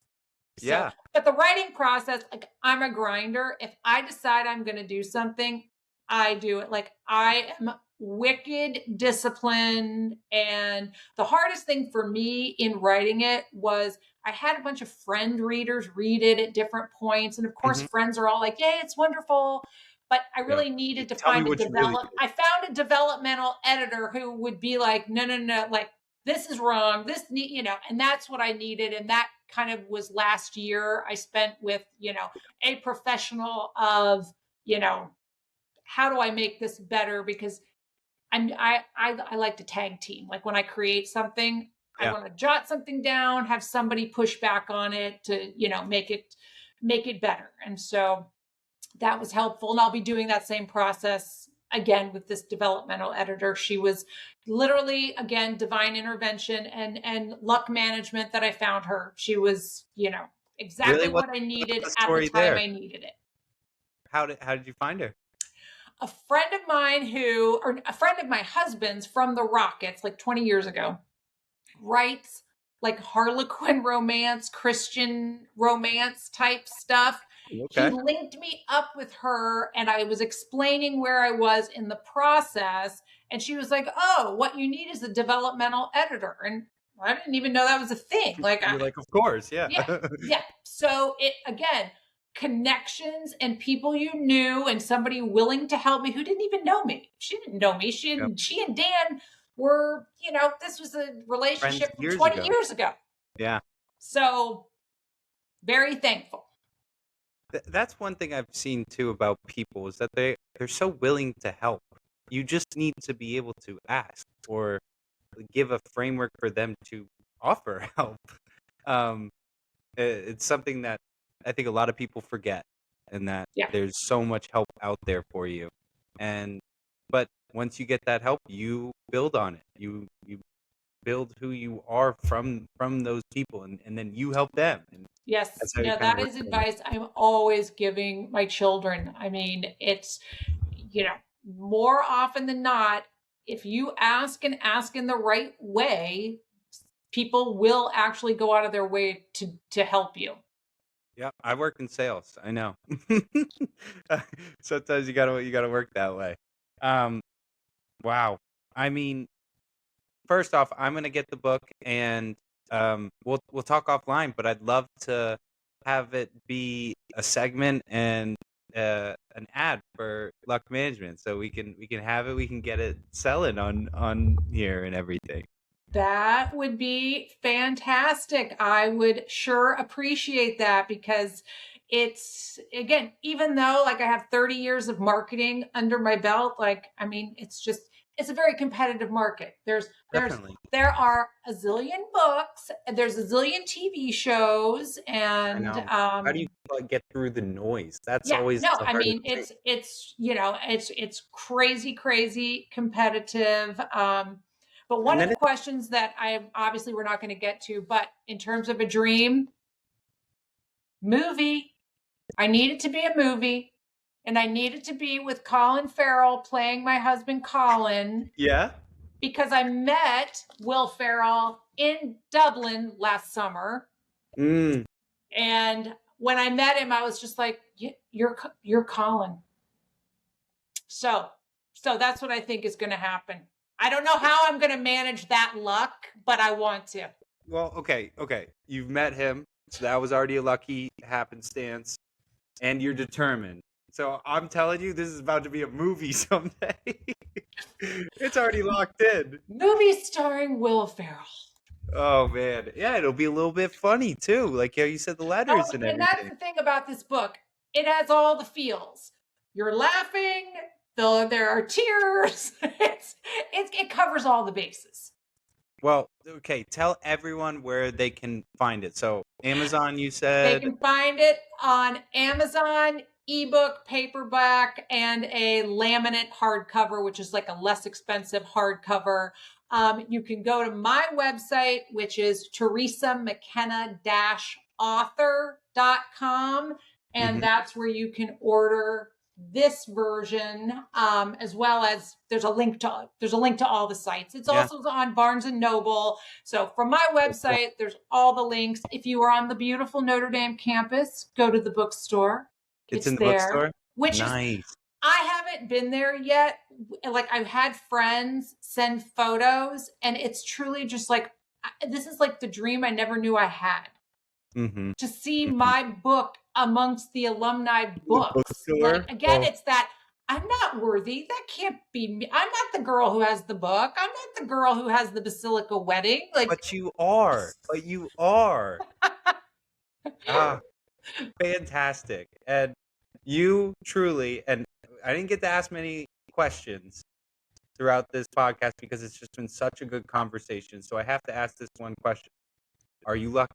B: So,
C: Yeah.
B: but the writing process, like I'm a grinder. If I decide I'm going to do something, I do it. Like I am wicked disciplined. And the hardest thing for me in writing it was I had a bunch of friend readers read it at different points. And of course,
C: Hmm.
B: friends are all like, yay, it's wonderful. But I
C: Yeah.
B: really
C: You
B: needed to
C: tell me
B: find
C: what you really think.
B: I found a developmental editor who would be like, no, no, no, like this is wrong. This need, and that's what I needed. And that kind of was last year I spent with, a professional of, you know, how do I make this better? Because I like to tag team. Like when I create something, I
C: Yeah.
B: want to jot something down, have somebody push back on it to, make it better. And so that was helpful. And I'll be doing that same process again with this developmental editor. She was literally, again, divine intervention and luck management that I found her. She was,
C: Really?
B: exactly what I
C: What's
B: needed
C: the
B: at the
C: story
B: time
C: there?
B: I needed it.
C: How did you find her?
B: A friend of mine or a friend of my husband's from the Rockets, like 20 years ago, writes like Harlequin romance, Christian romance type stuff. He
C: Okay.
B: linked me up with her, and I was explaining where I was in the process. And she was like, oh, what you need is a developmental editor. And I didn't even know that was a thing.
C: You're like, of course, yeah.
B: Yeah, yeah. So it, again, connections and people you knew and somebody willing to help me who didn't even know me. She didn't know me.
C: Yep.
B: She and Dan were, this was a
C: Friends
B: relationship from
C: years
B: 20
C: ago.
B: years ago.
C: Yeah.
B: So very thankful.
C: That's one thing I've seen too about people is that they're so willing to help. You just need to be able to ask or give a framework for them to offer help. Um, it's something that I think a lot of people forget, and that
B: Yeah.
C: there's so much help out there for you. And but once you get that help, you build on it. You build who you are from those people, and then you help them, and
B: Yes.
C: that's how you kind of
B: That
C: work
B: is
C: together.
B: advice I'm always giving my children. I mean, it's, more often than not, if you ask and ask in the right way, people will actually go out of their way to help you.
C: Yeah, I work in sales. I know. Sometimes you gotta work that way. Um, wow. I mean, first off, I'm gonna get the book, and we'll talk offline. But I'd love to have it be a segment and an ad for Luck Management, so we can have it. We can get it selling on here and everything.
B: That would be fantastic. I would sure appreciate that because it's, again, even though like I have 30 years of marketing under my belt, like I mean, it's a very competitive market.
C: Definitely.
B: There are a zillion books, and there's a zillion TV shows,
C: I
B: and
C: know. How do you get through the noise? That's
B: yeah,
C: always
B: no,
C: the
B: I
C: hardest
B: mean
C: thing.
B: it's crazy competitive. But one
C: And
B: of
C: then
B: the questions that I obviously we're not going to get to, but in terms of a dream movie, I need it to be a movie, and I need it to be with Colin Farrell playing my husband Colin,
C: Yeah.
B: because I met Will Ferrell in Dublin last summer.
C: Mm.
B: And when I met him, I was just like, you're Colin. So that's what I think is going to happen. I don't know how I'm going to manage that luck, but I want to.
C: Well, okay. You've met him, so that was already a lucky happenstance, and you're determined. So I'm telling you, this is about to be a movie someday. It's already locked in.
B: Movie starring Will Ferrell.
C: Oh man, yeah, it'll be a little bit funny too, like how you said the letters and
B: And that's
C: everything.
B: the thing about this book. It has all the feels. You're laughing, though there are tears. It covers all the bases.
C: Well, okay, tell everyone where they can find it. So Amazon, you
B: They
C: said.
B: can find it on Amazon, ebook, paperback, and a laminate hardcover, which is like a less expensive hardcover. You can go to my website, which is teresamckenna-author.com, and
C: Mhm.
B: that's where you can order this version, as well as there's a link to all the sites. It's
C: Yeah.
B: also on Barnes and Noble. So from my
C: Cool.
B: website, there's all the links. If you are on the beautiful Notre Dame campus, go to the bookstore.
C: It's in the
B: there,
C: bookstore?
B: which is,
C: Nice.
B: I haven't been there yet. Like, I've had friends send photos, and it's truly just like, this is like the dream I never knew I had,
C: Mm-hmm.
B: to see
C: Mm-hmm.
B: my book amongst the alumni books.
C: Bookstore?
B: Like, again,
C: Oh.
B: it's that I'm not worthy. That can't be me. I'm not the girl who has the book. I'm not the girl who has the Basilica wedding. Like,
C: But you are. But you are. Ah, fantastic. And you truly, and I didn't get to ask many questions throughout this podcast because it's just been such a good conversation. So I have to ask this one question. Are you lucky?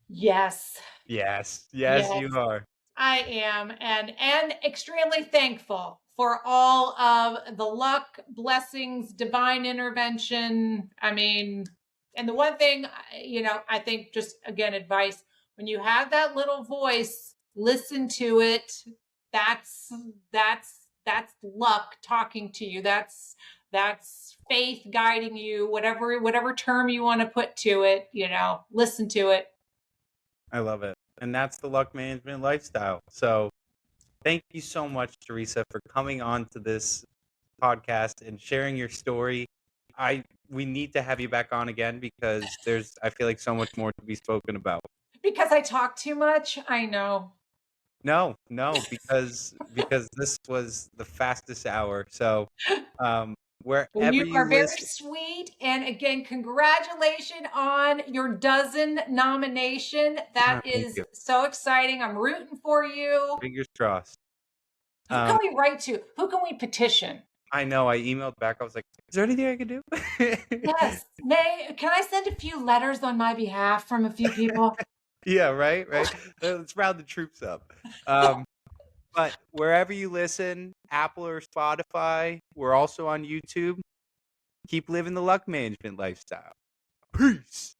B: yes.
C: Yes.
B: Yes.
C: You are.
B: I am, and extremely thankful for all of the luck, blessings, divine intervention. I mean, and the one thing, I think, just again, advice: when you have that little voice, listen to it. That's luck talking to you. That's faith guiding you. Whatever term you want to put to it, listen to it.
C: I love it. And that's the luck management lifestyle. So thank you so much, Theresa, for coming on to this podcast and sharing your story. We need to have you back on again because I feel like so much more to be spoken about.
B: Because I talk too much? I know.
C: No, because this was the fastest hour. So
B: Well,
C: wherever
B: you
C: you
B: are very
C: listen,
B: sweet. And again, congratulations on your dozen nomination. That
C: thank
B: is
C: you.
B: so exciting. I'm rooting for you.
C: Fingers crossed.
B: Who can we write to? Who can we petition?
C: I know. I emailed back. I was like, "Is there anything I can do?"
B: Yes. Can I send a few letters on my behalf from a few people?
C: Yeah, right. Let's round the troops up. But wherever you listen, Apple or Spotify, we're also on YouTube. Keep living the luck management lifestyle. Peace.